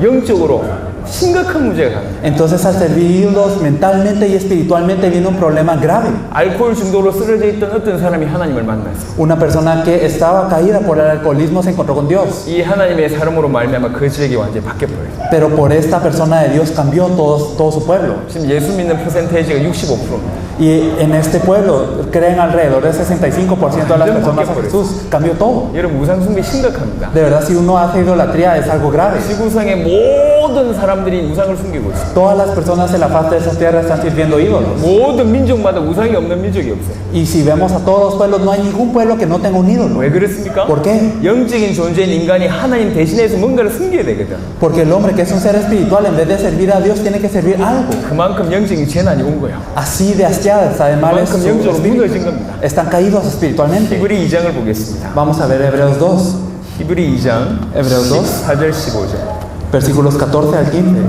영적으로 심각한 문제가 가요. Entonces al servirlos mentalmente y espiritualmente viene un problema grave. 알코올 중독으로 쓰러져 있던 어떤 사람이 하나님을 만났어요. Una persona que estaba caída por el alcoholismo se encontró con Dios. 이 하나님의 사람으로 말미암아 그 지역이 완전히 바뀌어버려요. Pero por esta persona de Dios cambió todo su pueblo. 지금 예수 믿는 퍼센테이지가 65%입니다. Y en este pueblo creen alrededor del 65% de las personas a Jesús. Cambió todo. 여러분 우상 숭배 심각합니다. De verdad, si uno hace idolatría es algo grave. 지구상의 모든 사람들이 우상을 숨기고 있어요. Todas las personas en la faz de esa tierra están sirviendo ídolos. 모든 민족마다 우상이 없는 민족이 없어요. Y si vemos a todos los pueblos, no hay ningún pueblo que no tenga un ídolo. 왜 그렇습니까? ¿Por qué? 영적인 존재인 인간이 하나님 대신해서 뭔가를 숨겨야 되거든. Porque el hombre que es un ser espiritual, en vez de servir a Dios, tiene que servir algo. 그만큼 영적인 재난이 온 거예요. Así de hastiada está de males 그만큼 su 영적으로 espíritu. 무너진 겁니다. Están caídos espiritualmente. 히브리 2장을 보겠습니다. Vamos a ver Hebreos 2, 히브리 2장 Hebreos 2. 14절 15절. versículos 14 al 15.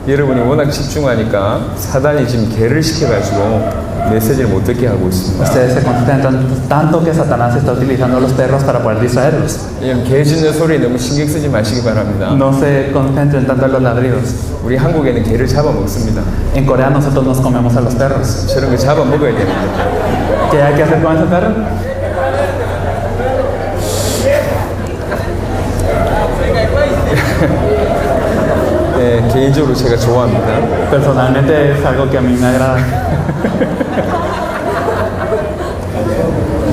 여러분이 워낙 집중하니까 사단이 지금 개를 시켜가지고 메시지를 못 듣게 하고 있습니다. Ustedes se concentran tanto que Satanás está utilizando a los perros para poder distraerlos. 개 짖는 소리에 너무 신경 쓰지 마시기 바랍니다. No se concentren tanto en los ladridos. 우리 한국에는 개를 잡아먹습니다. En Corea nosotros nos comemos a los perros. 저런 거 잡아먹어야 됩니다. ¿Qué hay que hacer con ese perro? 네, 개인적으로 제가 좋아합니다. Personalmente es algo que a mí me agrada.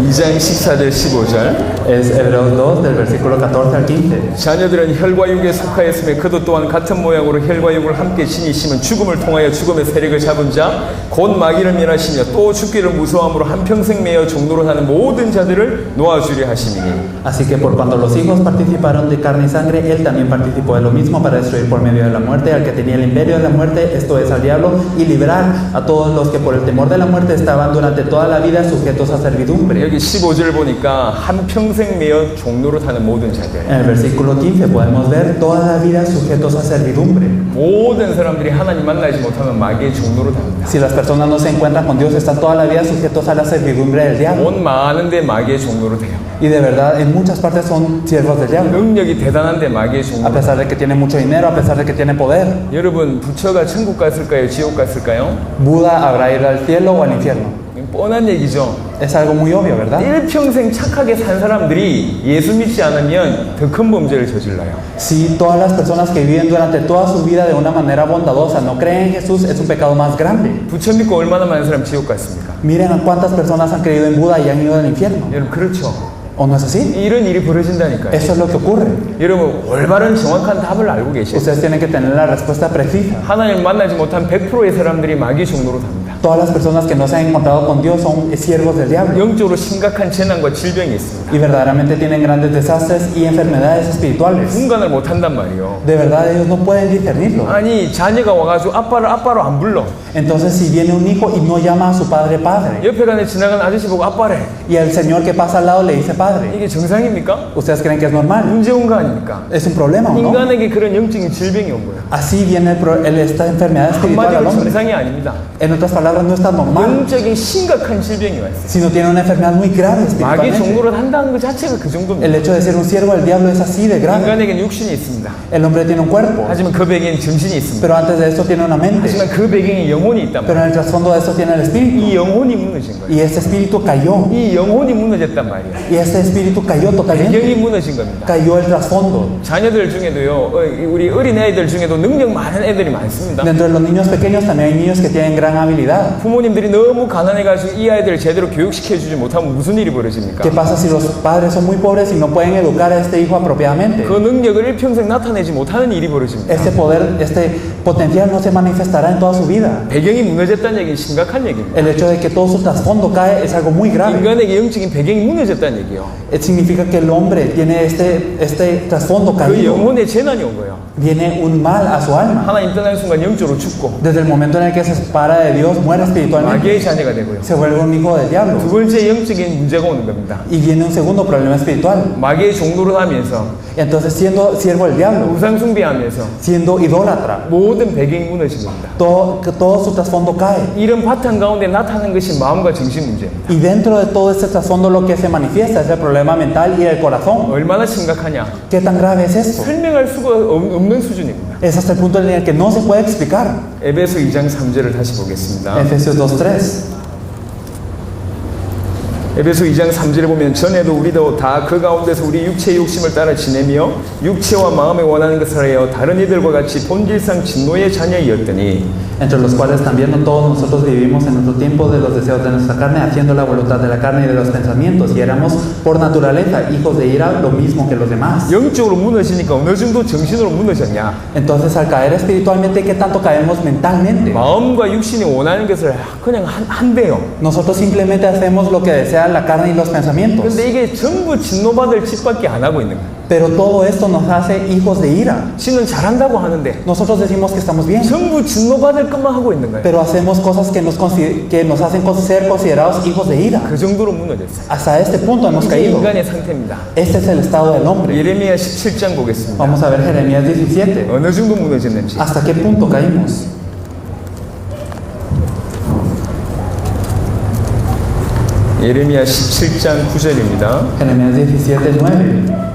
2장 14절 15절. Es Hebreos 2 del versículo 14 al 15. 자녀들은 혈과 육에 속하였으며 그도 또한 같은 모양으로 혈과 육을 함께 지니시면 죽음을 통하여 죽음의 세력을 잡은 자 곧 마귀를 멸하시며 또 죽기를 무서워함으로 한평생 매여 종로로 사는 모든 자들을 놓아주려 하심이니. Así que por cuanto los hijos participaron de carne y sangre, él también participó de lo mismo para destruir por medio de la muerte al que tenía el imperio de la muerte, esto es al diablo, y liberar a todos los que por el temor de la muerte estaban durante toda la vida sujetos a servidumbre. 여기 15절 보니까 한평생 매여 종로로 사는 모든 자들. En el versículo 15 podemos ver toda la vida sujetos a servidumbre. 모든 사람들이 하나님 만나지 못하면 마귀의 종로로 답니다. Si las personas no se encuentran con Dios, están toda la vida sujetos a la servidumbre del diablo. 온 많은데 마귀의 종로로 돼요. Y de verdad, en muchas partes son siervos del diablo. 능력이 대단한데 마귀의 A 종로로. pesar de que tienen mucho dinero, a pesar de que tienen poder. 여러분 부처가 천국 갔을까요? 지옥 갔을까요? Buda habrá ido al cielo o al infierno. 뻔한 얘기죠. Es algo muy obvio, ¿verdad? 일평생 착하게 산 사람들이 예수 믿지 않으면 더 큰 범죄를 저질러요. Si todas las personas que viven durante toda su vida de una manera bondadosa no creen en Jesús, es un pecado más grande. 부처 믿고 얼마나 많은 사람 지옥 갔습니까? Miren a cuántas personas han creído en Buda y han ido al infierno. 여러분 그렇죠. ¿O no es así? 이런 일이 벌어진다니까요. Eso es lo que ocurre. 여러분 올바른 정확한 답을 알고 계셔요. Ustedes tienen que tener la respuesta precisa. 하나님 만나지 못한 100%의 사람들이 마귀 종로로 답니다. Todas las personas que no se han encontrado con Dios son siervos del diablo. 영적으로 심각한 재난과 질병이 있습니다. Y verdaderamente tienen grandes desastres y enfermedades espirituales. 분간을 못 한단 말이에요. De verdad ellos no pueden discernirlo. 아니 자녀가 와가지고 아빠로 안 불러. Entonces si viene un hijo y no llama a su padre padre, 옆에 가는 지나가는 아저씨 보고 아빠래. y el señor que pasa al lado le dice padre, 이게 정상입니까? ¿ustedes creen que es normal? 문제 온 거 아닙니까? Es un problema, ¿o no? 인간에게 그런 영적인 질병이 온 거예요. Así viene esta enfermedad espiritual al 한마디로 hombre. 정상이 아닙니다. En otras palabras, no está normal, 영적인 심각한 질병이 왔어요. sino tiene una enfermedad muy grave 마귀 espiritualmente. 종로를 한다는 것 자체가 그 정도입니다. El hecho de ser un siervo del diablo es así de grave. 인간에게는 육신이 있습니다. El hombre tiene un cuerpo, 하지만 그 배경엔 정신이 있습니다. pero antes de esto tiene una mente. 하지만 그 배경에 영혼이 있단 Pero 말이에요. en el trasfondo de esto tiene el espíritu. 이 영혼이 무너진 거예요. Y este espíritu cayó. 이 영혼이 무너졌단 말이에요. Y este espíritu cayó totalmente. 배경이 무너진 겁니다. Cayó el trasfondo. 자녀들 중에도요, 우리 어린 애들 중에도 능력 많은 애들이 많습니다. Dentro de los niños pequeños también hay niños que tienen gran habilidad. 부모님들이 너무 가난해가지고 이 아이들을 제대로 교육시켜주지 못하면 무슨 일이 벌어집니까? ¿Qué pasa si los padres son muy pobres y no pueden educar a este hijo apropiadamente? 그 능력을 일평생 나타내지 못하는 일이 벌어집니다. Este poder, este potencial no se manifestará en toda su vida. 배경이 무너졌다는 얘기는 심각한 얘기입니다. El hecho de que todo su trasfondo cae es algo muy grave. 인간에게 영적인 배경이 무너졌다는 얘기예요. Significa que el hombre tiene este trasfondo 그 caído. 영혼의 재난이 온 거예요. Viene un mal a su alma. 하나님 떠나는 순간 영적으로 죽고 Desde el momento en el que se separa de Dios, muere espiritualmente, 마귀의 자녀가 되고요. se vuelve un hijo del diablo. 두 번째 영적인 문제가 오는 겁니다. Y viene un segundo problema espiritual. 마귀의 종노릇 하면서 Entonces, siendo siervo del diablo, 우상 숭배하면서 siendo idólatra, 모든 배경이 무너진 겁니다. todo su trasfondo cae. 이런 바탕 가운데 나타나는 것이 마음과 정신 문제입니다. Y dentro de todo ese trasfondo lo que se manifiesta es el problema mental y el corazón. 얼마나 심각하냐? ¿Qué tan grave es esto? 설명할 수가 없는 수준입니다. Es hasta el punto en el que no se puede explicar. 에베소 2장 3절을 다시 보겠습니다. Efesios 2:3. 에베소 2장 3절에 보면 전에도 우리도 다 그 가운데서 우리 육체의 욕심을 따라 지내며 육체와 마음에 원하는 것을 하여 다른 이들과 같이 본질상 진노의 자녀이었더니 Entre los cuales también no todos nosotros vivimos en nuestro tiempo de los deseos de nuestra carne, haciendo la voluntad de la carne y de los pensamientos, y éramos por naturaleza hijos de ira, lo mismo que los demás. 영적으로 무너지니까 어느 정도 정신으로 무너졌냐? Entonces, al caer espiritualmente, ¿qué tanto caemos mentalmente? 마음과 육신이 원하는 것을 그냥 한대요. Nosotros simplemente hacemos lo que desea la carne y los pensamientos. 근데 이게 전부 진노받을 짓밖에 안 하고 있는 거예요. Pero todo esto nos hace hijos de ira. 지는 잘한다고 하는데 Nosotros decimos que estamos bien, 전부 진노받을 것만 하고 있는 거예요. pero hacemos cosas que nos hacen ser considerados hijos de ira. 그 정도로 무너졌어요. Hasta este punto hemos 이게 caído. 인간의 상태입니다. Este es el estado del hombre. 예레미야 17장 보겠습니다. Vamos a ver Jeremías 17. 어느 정도 무너졌는지. ¿Hasta qué punto caímos? 예레미야 17장 9절입니다. Jeremías 17:9.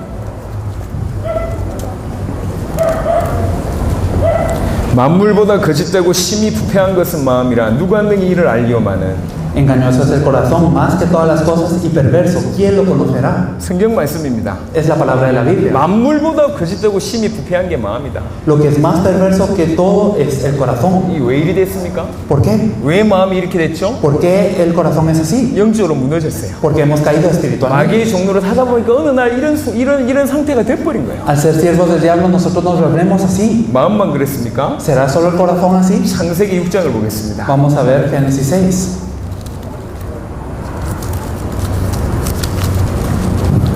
만물보다 거짓되고 심히 부패한 것은 마음이라 누가 능히 이를 알리오마는. Engañoso es el corazón más que todas las cosas y perverso. ¿Quién lo conocerá? 성경 말씀입니다. Es la palabra de la Biblia. 만물보다 거짓되고 심히 부패한 게 마음이다. Lo que es más perverso que todo es el corazón. 이 왜 이리 됐습니까? ¿Por qué? 왜 마음이 이렇게 됐죠? ¿Por qué el corazón es así? 영적으로 무너졌어요. Porque hemos caído espiritualmente. 마귀의 종로를 하다 보니까 어느 날 이런 상태가 돼버린 거예요. Al ser siervos del diablo, nosotros nos volvemos así. 마음만 그랬습니까? ¿Será solo el corazón así? 창세기 6장을 보겠습니다. Vamos a ver Génesis 6.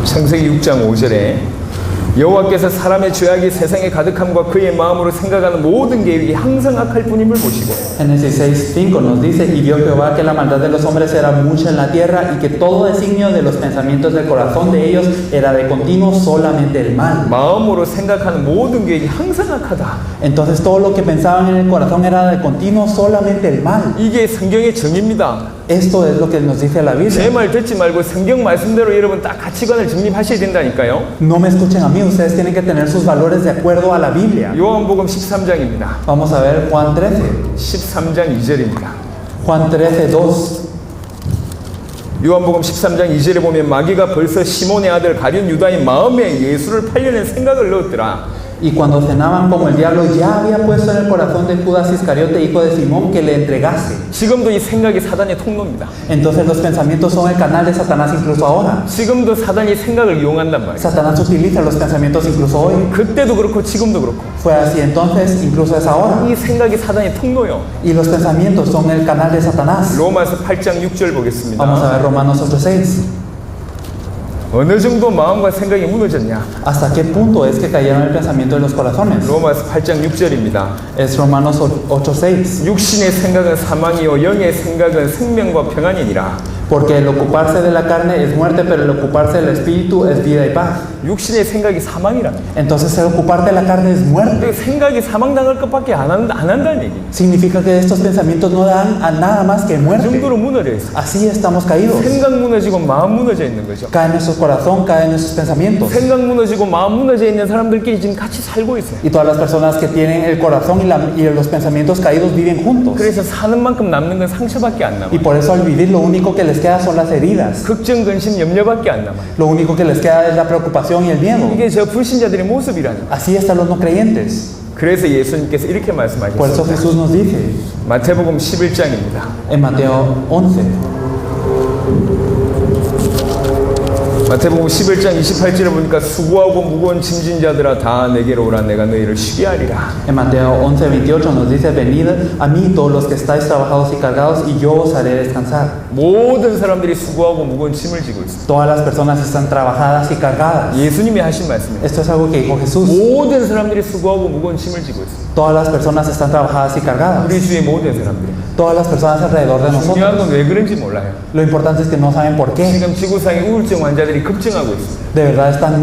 창세기 6장 5절에 여호와께서 사람의 죄악이 세상에 가득함과 그의 마음으로 생각하는 모든 계획이 항상 악할 뿐임을 보시고 Génesis 6:5 nos dice, y vio Jehová que la maldad de los hombres era mucha en la tierra y que todo designio de los pensamientos del corazón de ellos era de continuo solamente el mal. 마음으로 생각하는 모든 계획이 항상 악하다. Entonces todo lo que pensaban en el corazón era de continuo solamente el mal. 이게 성경의 정의입니다. Esto es lo que nos dice la 제 Biblia. 말 듣지 말고 성경 말씀대로 여러분 딱 가치관을 정립하셔야 된다니까요. No me escuchen a mí, ustedes tienen que tener sus valores de acuerdo a la Biblia. 요한복음 13장입니다. Vamos a ver Juan 13. 13장 2절입니다. Juan 13:2. 요한복음 13장 2절에 보면 마귀가 벌써 시몬의 아들 가룟 유다의 마음에 예수를 팔려는 생각을 넣었더라. Y cuando cenaban, como el diablo ya había puesto en el corazón de Judas Iscariote, hijo de Simón, que le entregase. 지금도 이 생각이 사단의 통로입니다. Entonces los pensamientos son el canal de Satanás incluso ahora. 지금도 사단이 생각을 이용한단 말이에요. Satanás utiliza los pensamientos incluso hoy. 그때도 그렇고 지금도 그렇고. Fue así entonces, incluso es ahora. 이 생각이 사단의 통로요. Y los pensamientos son el canal de Satanás. 로마서 8장 6절 보겠습니다. Vamos a ver Romanos 8:6. 어느 정도 마음과 생각이 무너졌냐? ¿Hasta qué punto es que cayeron el pensamiento de los corazones? 로마서 8장 6절입니다. Es Romanos 8:6. 육신의 생각은 사망이요 영의 생각은 생명과 평안이니라. Porque el ocuparse de la carne es muerte, pero el ocuparse del espíritu es vida y paz. 육신의 생각이 사망이라. Entonces el ocuparte de la carne es muerte. 생각이 사망당할 것밖에 안 한다는 얘기. Significa que estos pensamientos no dan a nada más que 그 muerte. 정도로 무너져 있어. Así estamos caídos. 생각 무너지고 마음 무너져 있는 거죠. Cae nuestro corazón, caen nuestros pensamientos. 생각 무너지고 마음 무너져 있는 사람들끼리 지금 같이 살고 있어요. Y todas las personas que tienen el corazón y los pensamientos caídos viven juntos. 그래서 사는 만큼 남는 건 상처밖에 안 남아. Y por eso al vivir lo único que les queda son las heridas. 걱정, 근심, 염려밖에 안 남아. Lo único que les queda es la preocupación y el miedo. 이게 저 불신자들의 모습이라는 거예요. Así están los no creyentes. 그래서 예수님께서 이렇게 Por eso 말씀하셨습니다. Jesús nos dice 마태복음 11장입니다. en Mateo 11. 마태복음 11장 28절에 보니까 수고하고 무거운 짐진 자들아 다 내게로 오라 내가 너희를 쉬게 하리라. En Mateo 11:28 nos dice, venid a mí todos los que estáis trabajados y cargados y yo os haré descansar. 모든 사람들이 수고하고 무거운 짐을 지고 있습니다. Todas las personas están trabajadas y cargadas. 예수님이 하신 말씀입니다. Esto es algo que dijo Jesús. 모든 사람들이 수고하고 무거운 짐을 지고 있습니다. Todas las personas están trabajadas y cargadas. 우리 주의 모든 사람들이. Todas las personas alrededor de 중요한 nosotros. 건 왜 그런지 몰라요. Lo importante es que no saben por qué. 지금 지구상의 우울증 환자들이 급증하고 있습니다. De verdad están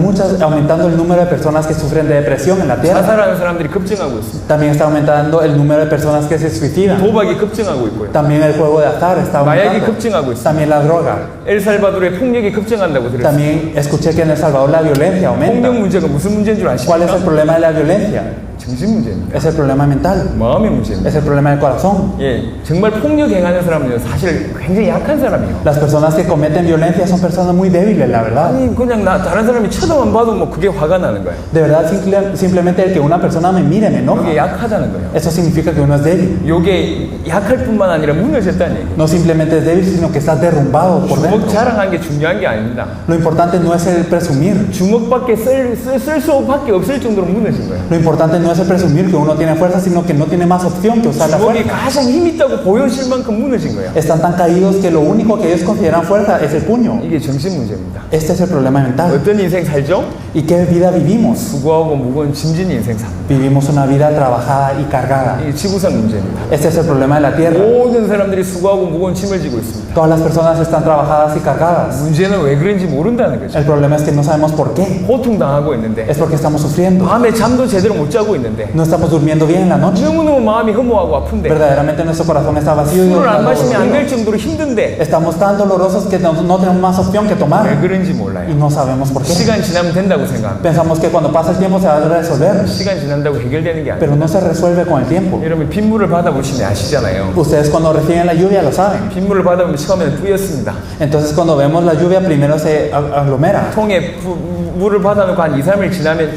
aumentando el número de personas que sufren de depresión en la tierra. 자살하는 사람들이 급증하고 있습니다. También está aumentando el número de personas que se suicidan. 도박이 급증하고 있고요. También el juego de azar está 마약이 aumentando. 급증하고 있습니다. También la droga. 엘살바도르의 폭력이 급증한다고 들었습니다. También escuché que en El Salvador la violencia 폭력 aumenta. 문제가 무슨 문제인 줄 ¿Cuál es 아십니까? el problema de la violencia? 정신 문제입니다. Es el problema mental. 마음의 문제입니다. Es el problema del corazón. 예, 정말 폭력 행하는 사람은 사실 굉장히 약한 사람이에요. Las personas que cometen violencia son personas muy débiles, la verdad. 아니 그냥 다른 사람이 쳐다만 봐도 뭐 그게 화가 나는 거예요. De verdad, simplemente el que una persona me mire me enoja. 이게 약하다는 거예요. Eso significa que uno es débil. 이게 약할 뿐만 아니라 무너졌다는 얘기예요. No simplemente es débil, sino que estás derrumbado por 주먹 dentro. 자랑하는 게 중요한 게 아닙니다. Lo importante no es el presumir. 주먹밖에 쓸 수밖에 없을 정도로 무너진 거예요. Lo importante no es el presumir que uno tiene fuerza, sino que no tiene más opción que usar la 주먹이 fuerza. 가장 힘 있다고 보여질 만큼 무너진 거예요. Están tan caídos que lo único que ellos consideran fuerza es el puño. 이게 정신 문제입니다. Este es el problema mental. 어떤 인생 살죠? ¿Y qué vida vivimos? 수고하고 무거운 짐진 인생 삽니다. Vivimos una vida trabajada y cargada. 이게 지구상 문제입니다. Este es el problema de la tierra. 모든 사람들이 수고하고 무거운 짐을 지고 있습니다. Todas las personas están trabajadas y cargadas. 문제는 왜 그런지 모른다는 거죠. El problema es que no sabemos por qué. 고통당하고 있는데 Es porque estamos sufriendo. 밤에 잠도 제대로 못 자고 있는데 No estamos durmiendo bien en la noche. 너무너무 마음이 허무하고 아픈데 Verdaderamente nuestro corazón está vacío y 술을 안 마시면 안 될 dolorido. 정도로 힘든데 Estamos tan dolorosos que no tenemos más opción que 왜 tomar. 그런지 Y 몰라요. no sabemos por qué. 시간 지나면 된다고 생각합니다. Pensamos que cuando pasa el tiempo se va a resolver. 시간 지난다고 해결되는 게 아니에요. Pero no se resuelve con el tiempo. 여러분 빗물을 받아보시면 아시잖아요. Ustedes cuando reciben la lluvia lo saben. 빗물을 받아보면 처음에는 뿌였습니다. Entonces cuando vemos la lluvia primero se aglomera. 통에 물을 받아놓고 한 2, 3일 지나면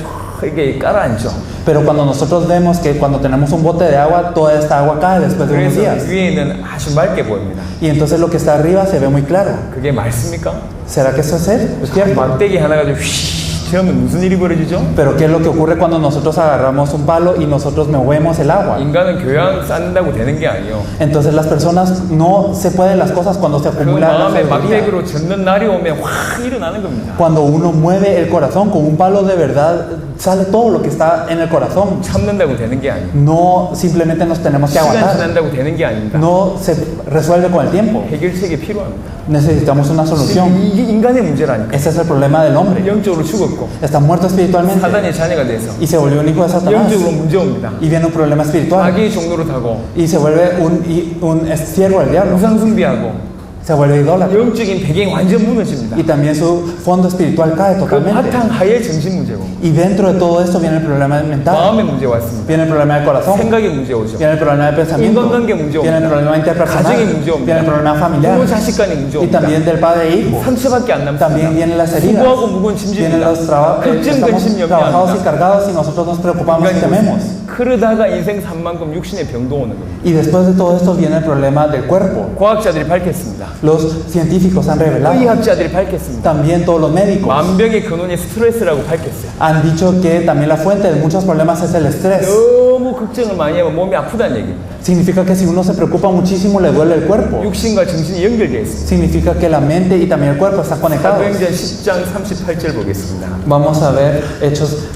이게 깔아앉죠. Pero cuando nosotros vemos que cuando tenemos un bote de agua, toda esta agua cae después de unos 그래서 días. 위에는 아주 맑게 보입니다. Y entonces lo que está arriba se ve muy claro. 그게 맑습니까? ¿Será que eso es cierto? 막대기 하나 가지고 휘 튀어면 무슨 일이 벌어지죠? Pero ¿qué es lo que ocurre cuando nosotros agarramos un palo y nosotros movemos el agua? 인간은 교양 쌓는다고 되는 게 아니에요. Entonces las personas no se pueden las cosas cuando se 그 acumulan la 마음에 sabiduría. 막대기로 젓는 날이 오면 확 일어나는 겁니다. Cuando uno mueve el corazón con un palo de verdad, sale todo lo que está en el corazón. 참는다고 되는 게 아니에요. No simplemente nos tenemos que 시간 aguantar. 지난다고 되는 게 아닙니다. No se resuelve con el tiempo. 해결책이 필요합니다. Necesitamos una solución. 이게 인간의 문제라니까. Ese es el problema del hombre. 영적으로 죽었고 Está muerto espiritualmente 사단의 자녀가 돼서 y se volvió un hijo de Satanás. 영적으로 문제 옵니다. Y viene un problema espiritual 악의 종로로 타고 y se vuelve un siervo del diablo. 우상 숭배하고 Se vuelve idólatra. 영적인 배경이 완전 무너집니다. Y también su fondo espiritual cae 그 totalmente. 바탕 하에 정신 문제고 Y dentro de todo esto viene el problema mental. 마음의 문제 왔습니다. Viene el problema del corazón. 생각의 문제 오죠. Viene el problema del pensamiento. 인간관계 문제 Viene el 옵니다. problema 가정의 interpersonal. 문제 옵니다. Viene el problema familiar. 부모 자식 간의 문제 Y 옵니다. también del padre e hijo. 상처밖에 안 También 남습니다. vienen las heridas. 수고하고 무거운 Vienen 짐집니다. los 걱정 estamos 근심 trabajados y 염려합니다. cargados y nosotros nos preocupamos y tememos. 그러다가 인생 산만큼 육신의 병도 오는 겁니다. Y después de todo esto viene el problema del cuerpo. 과학자들이 밝혔습니다. Los científicos han revelado. 의학자들이 밝혔습니다. También todos los médicos 만병의 근원이 스트레스라고 밝혔어요. han dicho que también la fuente de muchos problemas es el estrés. 너무 걱정을 많이 하면 몸이 아프다는 얘기입니다. Significa que si uno se preocupa muchísimo le duele el cuerpo. 육신과 정신이 연결되어 있습니다. Significa que la mente y también el cuerpo están conectados. 사도행전 10장 38절 보겠습니다. Vamos a ver Hechos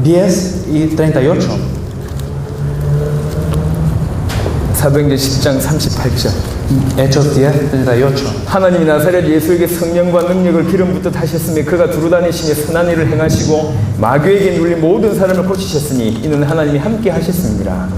10 y 38. 사도행전 10장 38절. Hechos 10, 38. 하나님이 나사렛 예수에게 성령과 능력을 기름 붓듯 하셨으며 그가 두루다니시며 선한 일을 행하시고 마귀에게 눌린 모든 사람을 고치셨으니 이는 하나님이 함께 하셨습니다.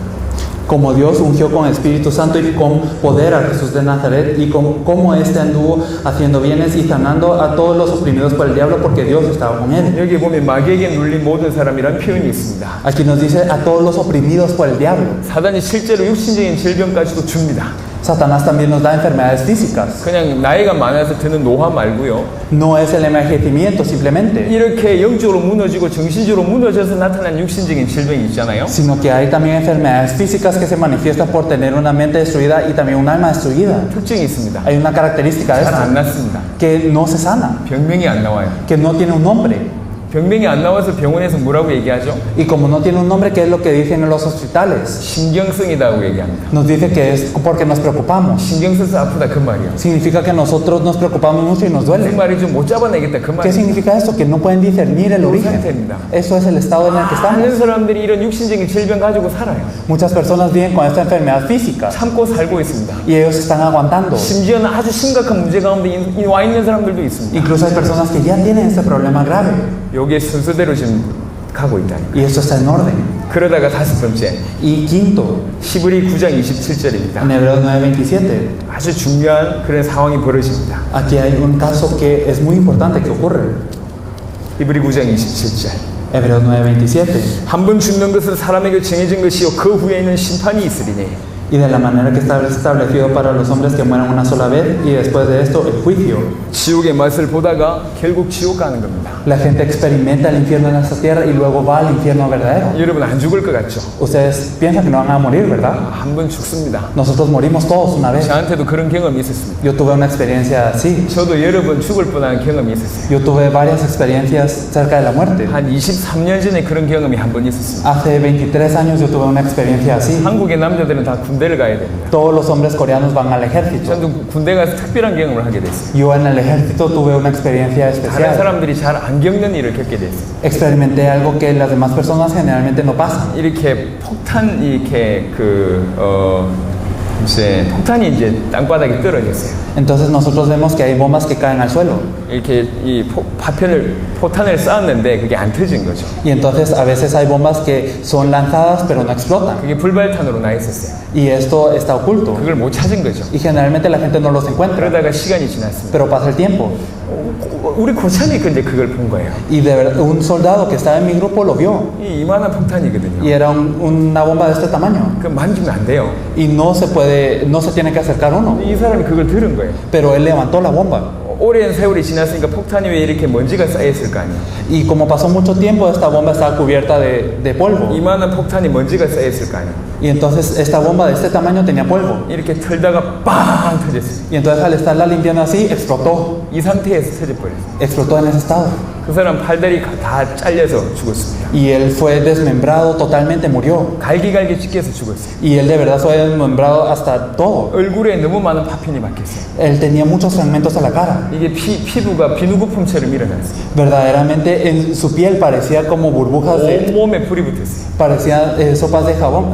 Como Dios ungió con Espíritu Santo y con poder a Jesús de Nazaret, y como éste anduvo haciendo bienes y sanando a todos los oprimidos por el diablo, porque Dios estaba con él. 여기 보면 마귀에게 눌린 모든 사람이라는 표현이 있습니다. Aquí nos dice a todos los oprimidos por el diablo. 사단이 실제로 육신적인 질병까지도 줍니다. Satanás también nos da enfermedades físicas. 그냥 나이가 많아서 드는 노화 말고요. No es el envejecimiento simplemente, 이렇게 영적으로 무너지고 정신적으로 무너져서 나타난 육신적인 질병이 있잖아요. sino que hay también enfermedades físicas que se manifiestan por tener una mente destruida y también un alma destruida. 특징이 있습니다. Hay una característica de 잘 esto. 안 낫습니다. que no se sana, 병명이 안 나와요. que no tiene un nombre. 병명이 안 나와서 병원에서 뭐라고 얘기하죠? Y como no tiene un nombre, ¿qué es lo que dicen en los hospitales? 신경성이라고 얘기합니다. Nos dice que es porque nos preocupamos. 신경 써서 아프다 그 말이요. Significa que nosotros nos preocupamos mucho y nos 그 duele. 말이 좀 못 잡아내겠다 그 ¿Qué 말이요. significa eso? Que no pueden discernir el origen. Eso es el estado en el que 많은 estamos. 사람들이 이런 육신적인 질병 가지고 살아요. Muchas personas viven con esta enfermedad física 참고 살고 있습니다. y ellos están aguantando. 심지어는 아주 심각한 문제 가운데 와 있는 사람들도 있습니다. Incluso hay personas que ya tienen este problema grave 요게 순서대로 지금 가고 있다니. y esto está en orden. 그러다가 다섯 번째, Y quinto, 히브리 9장 27절입니다. en Hebreos 9:27, 아주 중요한 그런 상황이 벌어집니다. aquí hay un caso que es muy importante que ocurre. 히브리 9장 27절. Hebreos 9:27. 한 번 죽는 것은 사람에게 정해진 것이요 그 후에는 심판이 있으리니. Y de la manera que está establecido para los hombres que mueran una sola vez y después de esto el juicio. 지옥의 맛을 보다가 결국 지옥 가는 겁니다. La gente experimenta el infierno en esta tierra y luego va al infierno verdadero. 여러분 안 죽을 것 같죠? Ustedes piensan que no van a morir, ¿verdad? 한 번 죽습니다. Nosotros morimos todos una vez. 저한테도 그런 경험이 있었습니다. Yo tuve una experiencia así. 저도 여러 번 죽을 뻔한 경험이 있었어요. Yo tuve varias experiencias cerca de la muerte. 한 23년 전에 그런 경험이 한 번 있었습니다. Hace 23 años yo tuve una experiencia así. 한국의 남자들은 다 군대를 가야 됩니다. Todos los hombres coreanos van al ejército. 저도 군대 가서 특별한 경험을 하게 됐어요. Yo en el ejército tuve una experiencia 다른 especial. 사람들이 잘 안 겪는 일을 겪게 됐어요. Experimenté algo que las demás personas generalmente no pasan. 이렇게 폭탄 이렇게 이제 폭탄이 이제 땅바닥에 떨어졌어요. Entonces nosotros vemos que hay bombas que caen al suelo. 이렇게 이 포탄을 쌓았는데 그게 안 터진 거죠. Y entonces a veces hay bombas que son lanzadas pero no explotan. 그게 불발탄으로 나 있었어요. Y esto está oculto. 그걸 못 찾은 거죠. Y generalmente la gente no los encuentra. 그러다가 시간이 지났습니다. Pero pasa el tiempo. 우리 고참이 근데 그걸 본 거예요. Y de verdad, un soldado que estaba en mi grupo lo vio. 이만한 폭탄이거든요. Y era una bomba de este tamaño. 그 만지면 안 돼요. Y no se tiene que acercar uno. 이 사람이 그걸 들은 거예요. Pero él levantó la bomba. 오랜 세월이 지났으니까 폭탄이 왜 이렇게 먼지가 쌓였을 거 아니에요. Y como pasó mucho tiempo, esta bomba estaba cubierta de polvo. 이만한 폭탄이 먼지가 쌓였을 거 아니에요. Y entonces esta bomba de este tamaño tenía polvo. 이렇게 털다가 빵 터졌어요. Y entonces al estarla limpiando así, explotó. 이 상태에서 터져버렸어요. Explotó en ese estado. 그 사람 팔다리 다 잘려서 죽었습니다. Y él fue desmembrado totalmente, murió. 갈기갈기 찢겨서 죽었어요. Y él de verdad fue desmembrado hasta todo. 얼굴에 너무 많은 파편이 박혔어요. Él tenía muchos fragmentos a la cara. 이게 피부가 비누거품처럼 일어났어요. Verdaderamente en su piel parecía como burbujas 온몸에 불이 붙었어요. parecían sopas de jabón,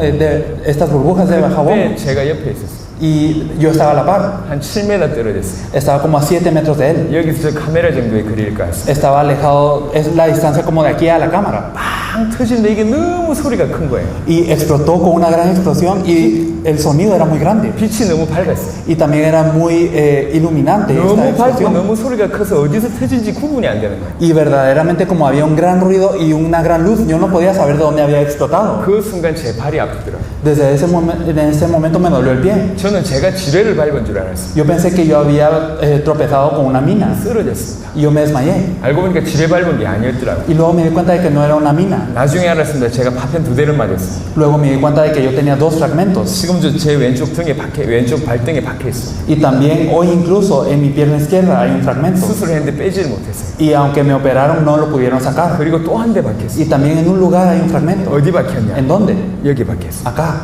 estas burbujas de 그때 jabón. 제가 옆에 있었어요. Y yo estaba a la par. 한 7m 떨어졌어요. Estaba como a 7 metros de él. 여기서 저 카메라 정도의 거리일 것 같습니다. Estaba alejado, es la distancia como de aquí a la cámara. 빵 터지는데 이게 너무 소리가 큰 거예요. Y explotó con una gran explosión y el sonido era muy grande. 빛이 너무 밝았어요. Y también era muy iluminante esta 너무 밝고 explosión. 너무 소리가 커서 어디서 터진지 구분이 안 되는 거예요. Y verdaderamente como había un gran ruido y una gran luz, yo no podía saber de dónde había explotado. 그 순간 제 발이 아프더라고요. Desde en ese momento me dolió el pie. 저는 제가 지뢰를 밟은 줄 알았어요. Yo pensé que yo había tropezado con una mina 쓰러졌습니다. y yo me desmayé. 알고 보니까 지뢰 밟은 게 아니었더라고요. Y luego me di cuenta de que no era una mina. 나중에 알았습니다. 제가 파편 2대를 맞았어요. Luego me di cuenta de que yo tenía 2 fragmentos. 지금도 제 왼쪽 발등에 박혀 있어요. Y también hoy incluso en mi pierna izquierda hay un fragmento. 수술했는데 빼지를 못했어요. Y aunque me operaron no lo pudieron sacar. 그리고 또 한 대 박혔어요. Y también en un lugar hay un fragmento. 어디 박혔냐? ¿En dónde? 여기 박혔어요. Acá.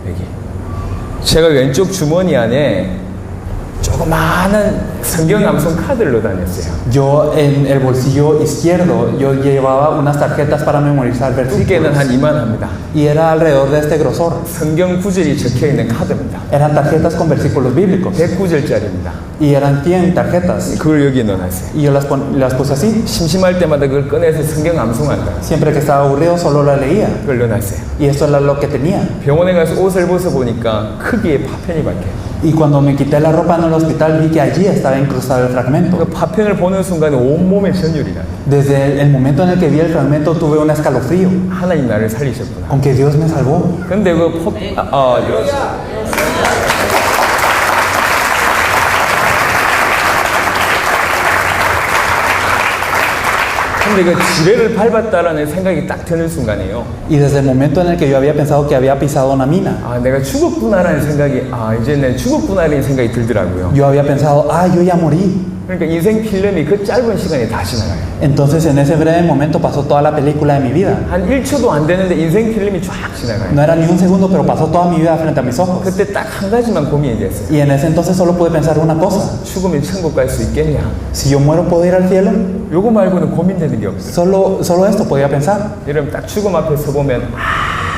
여기. 제가 왼쪽 주머니 안에 조그마한 성경 암송 카드를 넣어 다녔어요. Yo en el bolsillo izquierdo yo llevaba unas tarjetas para memorizar 두께는 versículos. 한 이만합니다. Y era alrededor de este grosor. 성경 구절이 적혀 있는 카드입니다. Eran tarjetas con versículos bíblicos. 100구절짜리입니다. Y eran 100 tarjetas. 그걸 여기 넣어놨어요. Y yo las puse así. 심심할 때마다 그걸 꺼내서 성경 암송한다. Siempre que estaba aburrido solo la leía. 그걸 넣어놨어요. Y esto era lo que tenía. 병원에 가서 옷을 벗어보니까 크기에 파편이 박혀요. Y cuando me quité la ropa en el hospital vi que allí estaba incrustado el 그 fragmento. 파편을 보는 순간에 온몸에 전율이 나요. Desde el momento en el que vi el fragmento tuve un escalofrío. 하나님 나를 살리셨구나. Con que Dios me salvó. 근데 근데 그 지뢰를 밟았다라는 생각이 딱 드는 순간이에요. Y desde el momento en el que yo había pensado que había pisado una mina, 아, 내가 죽었구나라는 생각이, 이제 내 죽었구나라는 생각이 들더라고요. yo había pensado, yo ya morí. 그러니까 인생 필름이 그 짧은 시간에 다 지나가요. Entonces en ese breve momento pasó toda la película de mi vida. 한 1초도 안 되는데 인생 필름이 쫙 지나가요. No era ni un segundo, pero pasó toda mi vida frente a mis ojos. 그때 딱 한 가지만 고민이 됐어요. Y en ese entonces solo pude pensar una cosa. 죽으면 천국 갈 수 있겠냐? Si yo muero, ¿puedo ir al cielo? 요거 말고는 고민되는 게 없어요. Solo esto podía pensar. 여러분 딱 죽음 앞에 서 보면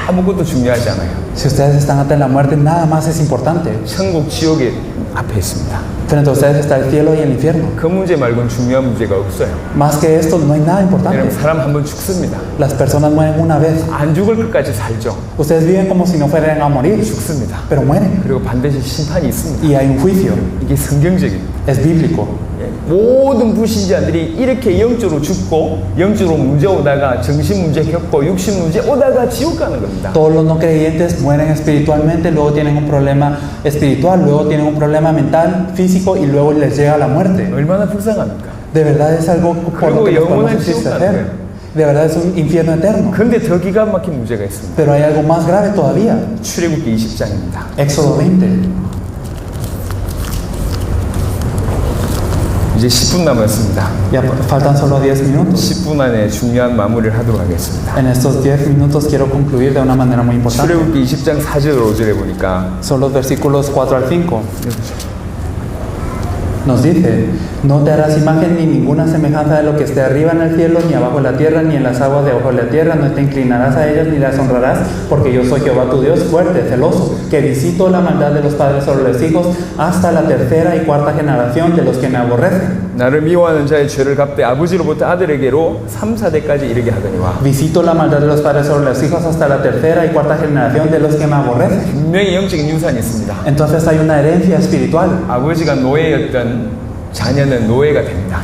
아무것도 중요하지 않아요. Si ustedes están ante la muerte, nada más es importante. 천국, 지옥이 앞에 있습니다. Frente a ustedes está el cielo y el infierno. 그 문제 말고는 중요한 문제가 없어요. Más que esto, no hay nada 여러분 importante. 사람 한 번 죽습니다. Las personas mueren una vez. 안 죽을 끝까지 살죠. Ustedes viven como si no fueran a morir, 죽습니다. pero mueren. 그리고 반드시 심판이 있습니다. Y hay un juicio. 이게 성경적입니다. Es bíblico. 모든 불신자들이 이렇게 영적으로 죽고 영적으로 문제 오다가 정신 문제 겪고 육신 문제 오다가 지옥 가는 겁니다. Todos los no creyentes mueren espiritualmente, luego tienen un problema espiritual, luego tienen un problema mental, físico y luego les llega la muerte. 얼마나 불쌍합니까? De verdad es algo por lo que nos podemos entristecer. De verdad es un infierno eterno. 근데 더 기가 막힌 문제가 있습니다. Pero hay algo más grave todavía. 출애굽기 20장입니다. Éxodo 20. 이제 10분 남았습니다. Ya faltan solo 10 minutos. 10분 안에 중요한 마무리를 하도록 하겠습니다. En estos 10 minutos quiero concluir de una manera muy importante. 출애굽기 20장 4절 5절에 보니까 Son los versículos 4 al 5. Nos dice, no te harás imagen ni ninguna semejanza de lo que esté arriba en el cielo, ni abajo en la tierra, ni en las aguas debajo de la tierra, no te inclinarás a ellas ni las honrarás, porque yo soy Jehová tu Dios, fuerte, celoso, que visito la maldad de los padres sobre los hijos, hasta la tercera y cuarta generación de los que me aborrecen. 나를 미워하는 자의 죄를 갚되 아버지로부터 아들에게로 3, 4대까지 이르게 하거니와. Visito la maldad de los padres sobre los hijos hasta la tercera y cuarta generación de los que me aborrecen. 분명히 영적인 유산이 있습니다. Entonces hay una herencia espiritual. 아버지가 노예였던 자녀는 노예가 됩니다.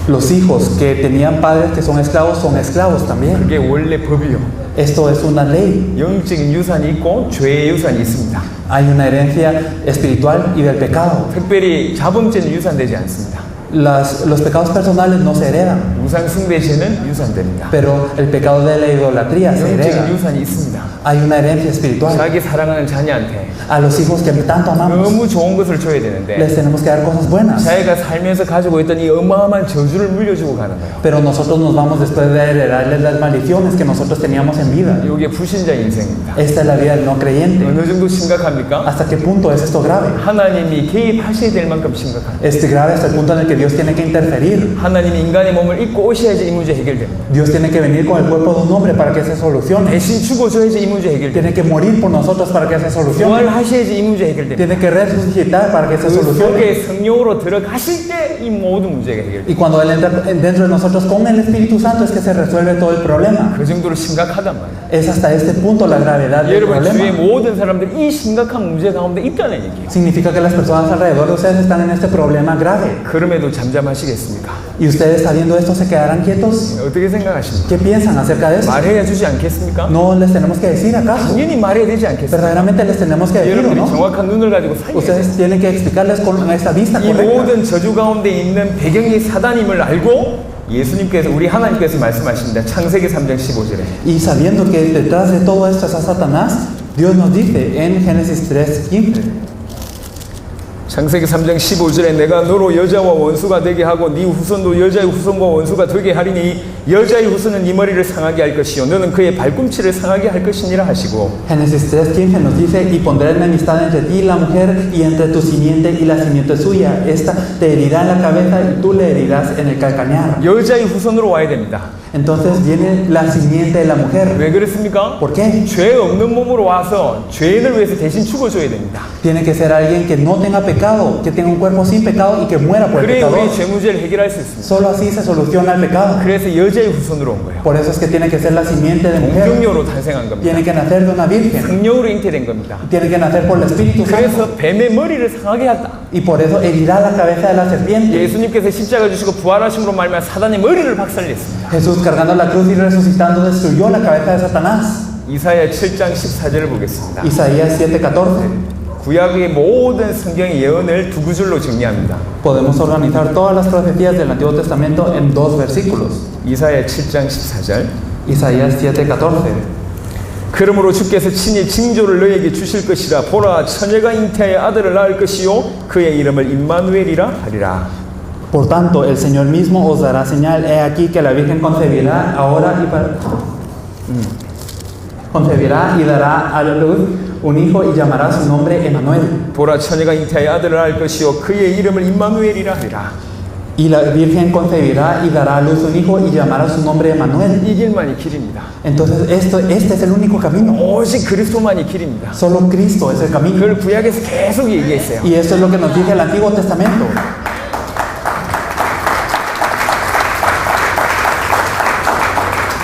Los hijos que tenían padres que son esclavos también. 그게 원래 법이요. Esto es una ley. 영적인 유산이 있고 죄의 유산이 있습니다. Hay una herencia espiritual y del pecado. 특별히 자범죄는 유산되지 않습니다. Los pecados personales no se heredan, 우상 숭배죄는 유산됩니다. pero el pecado de la idolatría se hereda. 영적인 유산이 있습니다. Hay una herencia espiritual. 자기 사랑하는 자녀한테 A los hijos que tanto amamos, 너무 좋은 것을 줘야 되는데 les tenemos que dar cosas buenas. 자기가 살면서 가지고 있던 이 어마어마한 저주를 물려주고 가는 거예요. Pero nosotros nos vamos después de heredarles las maldiciones que nosotros teníamos en vida. 이게 불신자 인생입니다. Esta es la vida del no creyente. 어느 정도 심각합니까? ¿Hasta qué punto es esto grave? 하나님이 개입하셔야 될 만큼 심각합니다. Es grave hasta el punto en el que Dios tiene que interferir. 하나님이 인간의 몸을 입고 오셔야지 이 문제 해결됩니다. Dios tiene que venir con el cuerpo de un hombre para que se solucione. 대신 죽어줘야지 이 문제 해결됩니다. Tiene que morir por nosotros para que se solucione. 부활하셔야지 이 문제 해결됩니다. Tiene que resucitar para que se 그 solucione. 속에 성령으로 들어가실 때 이 모든 문제가 해결됩니다. Y cuando Él entra dentro de nosotros con el Espíritu Santo es que se resuelve todo el problema. 그 정도로 심각하단 말이에요. Es hasta este punto la gravedad del 여러분 주위의 problema. 모든 사람들이 이 심각한 문제 가운데 있다는 얘기예요. Significa que las personas alrededor de ustedes están en este problema grave. 그럼에도 잠잠하시겠습니까? Y ustedes sabiendo esto se quedarán quietos. 어떻게 생각하십니까? ¿Qué piensan acerca de esto? 말해야 주지 않겠습니까? ¿No les tenemos que decir acaso? 당연히 말해야 되지 않겠습니까? Verdaderamente les tenemos que decir, ¿o 여러분이 no? 정확한 눈을 가지고 살려야 돼요. Ustedes tienen que explicarles con esta vista 이 correcta. 모든 저주 가운데 있는 배경이 사단임을 알고 예수님께서 우리 하나님께서 말씀하십니다. 창세기 3장 15절에 Y sabiendo que detrás de todo esto está Satanás, Dios nos dice en Génesis 3:15. 창세기 3장 15절에 내가 너로 여자와 원수가 되게 하고 네 후손도 여자의 후손과 원수가 되게 하리니 여자의 후손은 네 머리를 상하게 할 것이요 너는 그의 발꿈치를 상하게 할 것이니라 하시고 Génesis 3:15 nos dice, y pondré enemistad entre ti y la mujer, y entre tu simiente y la simiente suya. Esta te herirá en la cabeza y tú le herirás en el calcañar. 여자의 후손으로 와야 됩니다. Entonces viene la simiente de la mujer. 왜 그렇습니까? ¿Por qué? 죄 없는 몸으로 와서 죄인을 위해서 대신 죽어줘야 됩니다. Tiene que ser alguien que no tenga pecado, que tenga un cuerpo sin pecado y que muera por el 그래야 pecador. 우리 죄 문제를 해결할 수 있습니다. Solo así se soluciona el pecado. 그래서 여자의 후손으로 온 거예요. Por eso es que tiene que ser la simiente de mujer. 공중녀로 탄생한 겁니다. Tiene que nacer de una virgen. 성령으로 잉태된 겁니다. Tiene que nacer por el Espíritu Santo. 그래서 뱀의 머리를 상하게 했다. Y por eso herirá la cabeza de la serpiente. 예수님께서 십자가 주시고 부활하심으로 말미암아 사단의 머리를 박살냈습니다. Jesús cargando la cruz y resucitando destruyó la cabeza de Satanás. 이사야 7장 14절을 보겠습니다. Isaías 7:14. 구약의 모든 성경의 예언을 두 구절로 정리합니다. Podemos organizar todas las profecías del Antiguo Testamento en dos versículos. 이사야 7장 14절. Isaías 7:14. 그러므로 주께서 친히 징조를 너에게 주실 것이라 보라 처녀가 잉태하여 아들을 낳을 것이요 그의 이름을 임마누엘이라 하리라. Por tanto, el Señor mismo os dará señal. He aquí que la Virgen concebirá concebirá y dará a la luz un hijo y llamará su nombre Emmanuel. 보라 처녀가 잉태하여 아들을 낳을 것이요 그의 이름을 임마누엘이라 하리라. Y la Virgen concebirá y dará a luz un hijo y llamará su nombre Emmanuel. 이 길만이 길입니다. Entonces, este es el único camino. 오직 그리스도만이 길입니다. Solo Cristo es el camino. 그걸 구약에서 계속 얘기했어요. Y esto es lo que nos dice el Antiguo Testamento.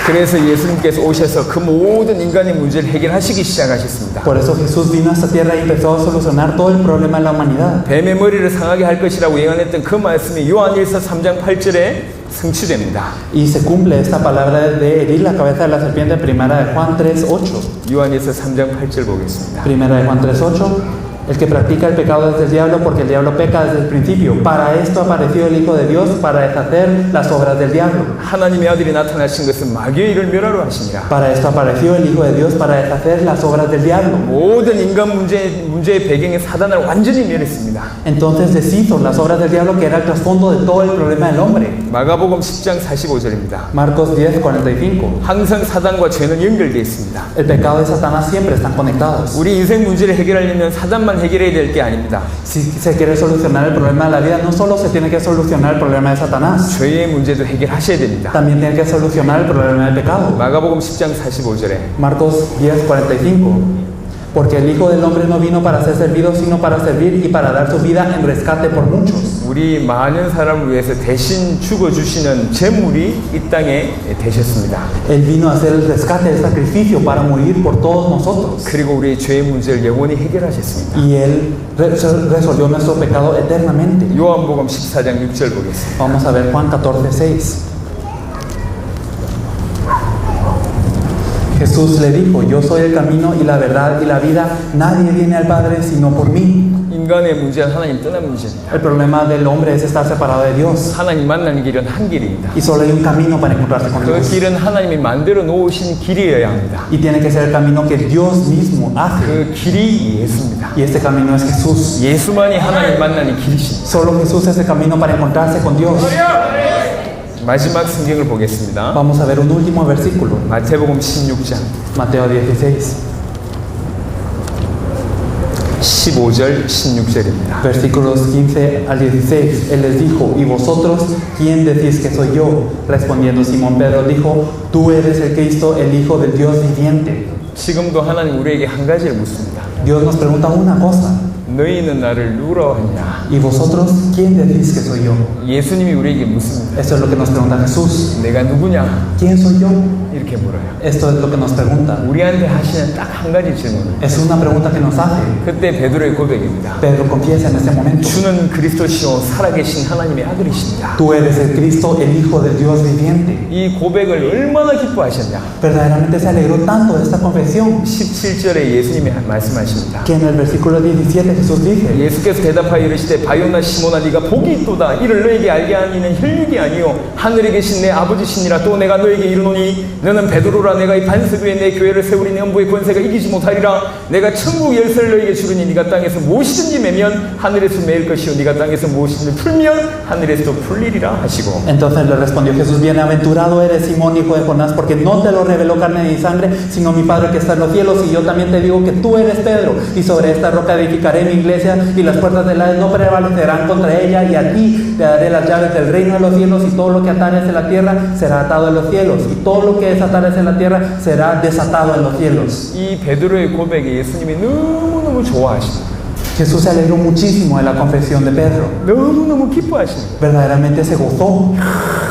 그래서 예수님께서 오셔서 그 모든 인간의 문제를 해결하시기 시작하셨습니다. Por eso Jesús vino a esta tierra y empezó a solucionar todo el problema de la humanidad. 뱀의 머리를 상하게 할 것이라고 예언했던 그 말씀이 요한일서 3장 8절에 성취됩니다. Y se cumple esta palabra de herir la cabeza de la serpiente, primera de Juan 3:8. 요한일서 3장 8절 보겠습니다. Primera de Juan 3:8. El que practica el pecado es del diablo, porque el diablo peca desde el principio. Para esto apareció el Hijo de Dios, para deshacer las obras del diablo. 하나님의 아들이 나타나신 것은 마귀의 일을 멸하러 하시니라. Para esto apareció el Hijo de Dios, para deshacer las obras del diablo. 모든 인간 문제의 배경에 사단을 완전히 멸했습니다. Entonces deshizo las obras del diablo, que era el trasfondo de todo el problema del hombre. 마가복음 10장 45절입니다. Marcos 10:45. 항상 사단과 죄는 연결되어 있습니다. El pecado y Satanás siempre están conectados. 우리 인생 문제를 해결하려면 사단만 해결해야 될 게 아닙니다. Si se quiere solucionar el problema de la vida, no solo se tiene que solucionar el problema de Satanás, 죄의 문제도 해결하셔야 됩니다. también tiene que solucionar el problema del pecado. 마가복음 10장 45절에 Marcos 10:45. Porque el Hijo del Hombre no vino para ser servido, sino para servir y para dar su vida en rescate por muchos. 우리 많은 사람을 위해서 대신 죽어주시는 제물이 이 땅에 되셨습니다. Él vino a hacer el rescate, el sacrificio para morir por todos nosotros. 그리고 우리의 죄의 문제를 영원히 해결하셨습니다. Y Él resolvió nuestro pecado eternamente. 요한복음 14장 6절 보겠습니다. Vamos a ver Juan 14:6. Jesús le dijo: Yo soy el camino y la verdad y la vida. Nadie viene al Padre sino por mí. 인간의 문제는 하나님 떠난 문제입니다. El problema del hombre es estar separado de Dios. 하나님 만나는 길은 한 길입니다. Y solo hay un camino para encontrarse con 그 Dios. 길은 하나님이 만들어 놓으신 길이어야 합니다. Y tiene que ser el camino que Dios mismo hace. 그 길이 예수입니다. Y este camino es Jesús. 예수만이 하나님 만나는 길이십니다. Solo Jesús es el camino para encontrarse con Dios. 마지막 성경을 보겠습니다. Vamos a ver un último versículo. 마태복음 16장 Mateo 16, 15절 16절입니다. versículos 15 al 16. Él les dijo: ¿Y vosotros quién decís que soy yo? Respondiendo Simón Pedro dijo: Tú eres el Cristo, el Hijo del Dios viviente. 지금도 하나님 우리에게 한 가지를 묻습니다. Dios nos pregunta una cosa: 너희는 나를 누구라고 하냐? ¿Y vosotros quién decís que soy yo? 예수님이 우리에게 묻습니다. Esto es lo que nos pregunta Jesús. 내가 누구냐? ¿Quién soy yo? 이렇게 물어요. Esto es lo que nos pregunta. 우리한테 하시는 딱 한 가지 질문. Es una pregunta que nos hace. 그때 베드로의 고백입니다. Pedro confiesa en este momento: 주는 그리스도시요 살아계신 하나님의 아들이십니다. Tú eres el Cristo, el Hijo del Dios viviente. 이 고백을 얼마나 기뻐하셨냐? Verdaderamente se alegró tanto de esta confesión 17절에 예수님이 말씀하십니다. que en el versículo 17 Jesús dice: 예수께서 대답하여 이르시되 바요나 시몬아 네가 복이 있도다. 이를 너에게 알게 하니는 혈육이 아니요 하늘에 계신 내 아버지시니라. 또 내가 너에게 이르노니 너는 베드로라. 내가 이 반석 위에 내 교회를 세우리니 음부의 권세가 이기지 못하리라. 내가 천국 열쇠를 너에게 주르니 네가 땅에서 무엇이든지 매면 하늘에서 매일 것이요 네가 땅에서 무엇이든지 풀면 하늘에서 풀리리라 하시고. Entonces le respondió Jesús: Bienaventurado eres Simón, hijo de Jonás, porque no te lo reveló carne ni sangre, sino mi Padre que está en los cielos. Y yo también te digo que tú eres Pedro, y sobre esta roca edificaré mi iglesia, y las puertas del Hades no prevalecerán contra ella. Y a ti te daré las llaves del reino de los cielos, y todo lo que atares en la tierra será atado en los cielos, y todo lo que desatares en la tierra será desatado en los cielos. 이 베드로의 고백에 예수님이 너무너무 좋아하십니다. Jesús se alegró muchísimo de la confesión de Pedro. 너무너무 기뻐하십니다. Verdaderamente se gozó.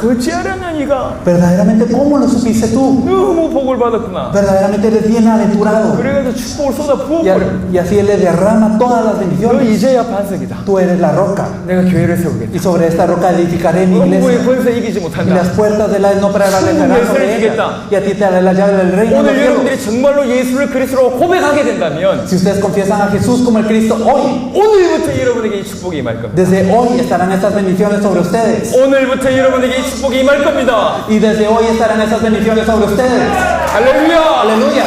어찌 알았냐 네가? Verdaderamente, ¿cómo lo supiste tú? 너무 복을 받았구나. Verdaderamente eres bienaventurado. 그래가지고 축복을 쏟아 Y 부어버려. así Él le derrama todas las 너 bendiciones. 이제야 반석이다. Tú eres la roca, 내가 교회를 세우겠다. y sobre esta roca edificaré mi 음부의 iglesia, 권세 이기지 y 못한다. las puertas del Hades no prevalecerán sobre ella, y a ti te daré la llave del reino de los 오늘 cielos. 여러분들이 정말로 예수를 그리스도로 고백하게 된다면 Si ustedes confiesan a Jesús como el Cristo hoy, 오늘부터 여러분에게 이 축복이 임할 겁니다. desde hoy estarán estas bendiciones sobre ustedes. 오늘부터 여러분에게 이 축복이 임할 겁니다. Y desde hoy estarán esas bendiciones sobre ustedes. 할렐루야! Aleluya.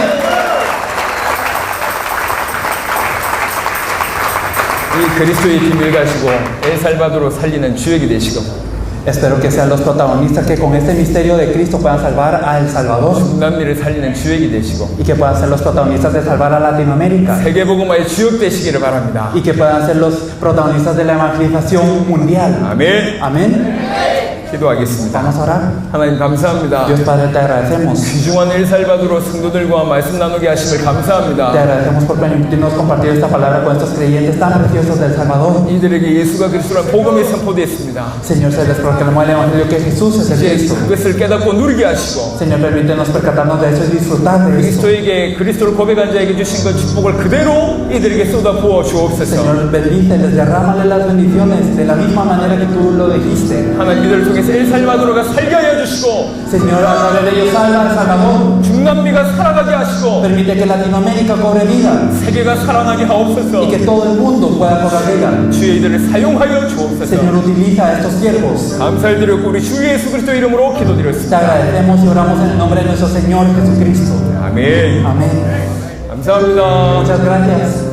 이 그리스도의 비밀 가지고 엘살바도로 살리는 주역이 되시고 Espero que sean los protagonistas que con este misterio de Cristo puedan salvar a El Salvador 중남미를 살리는 주역이 되시고 y que puedan ser los protagonistas de salvar a Latinoamérica 세계복음화의 주역 되시기를 바랍니다. y que puedan ser los protagonistas de la evangelización mundial. 아멘. Amén. 기도하겠습니다. Vamos a orar. 하나님 감사합니다. Dios Padre, te agradecemos. 귀중한 엘살바도로 성도들과 말씀 나누게 하심을 Te 감사합니다. agradecemos por permitirnos compartir esta palabra con estos creyentes tan preciosos del Salvador. 이들에게 예수가 그리스도라는 복음이 선포되었습니다. Señor, se les proclamó el Evangelio que Jesús es el 이제 Cristo. 그것을 깨닫고 누리게 하시고 Señor, permítenos percatarnos de eso y disfrutar de esto. 그리스도에게 그리스도를 고백한 자에게 주신 그 축복을 그대로 이들에게 쏟아부어 주옵소서. Señor, bendíceles, derrámale las bendiciones de la misma manera que tú lo dijiste. 하나님 이들을 통해서 엘살바도르가 살게 하여 주시고 Señor, a través de ellos salva a El Salvador. 중남미가 살아가게 하시고 Permite que Latinoamérica cobre vida 세계가 살아나게 y 하옵소서. que todo el mundo pueda cobrar vida. 주의 이들을 사용하여 주옵소서. Señor, utiliza a estos siervos. 감사를 드렸고 우리 주 예수 그리스도 이름으로 Te 기도드렸습니다. agradecemos y oramos en el nombre de nuestro Señor Jesucristo. 아멘. Amén. 감사합니다. Muchas gracias.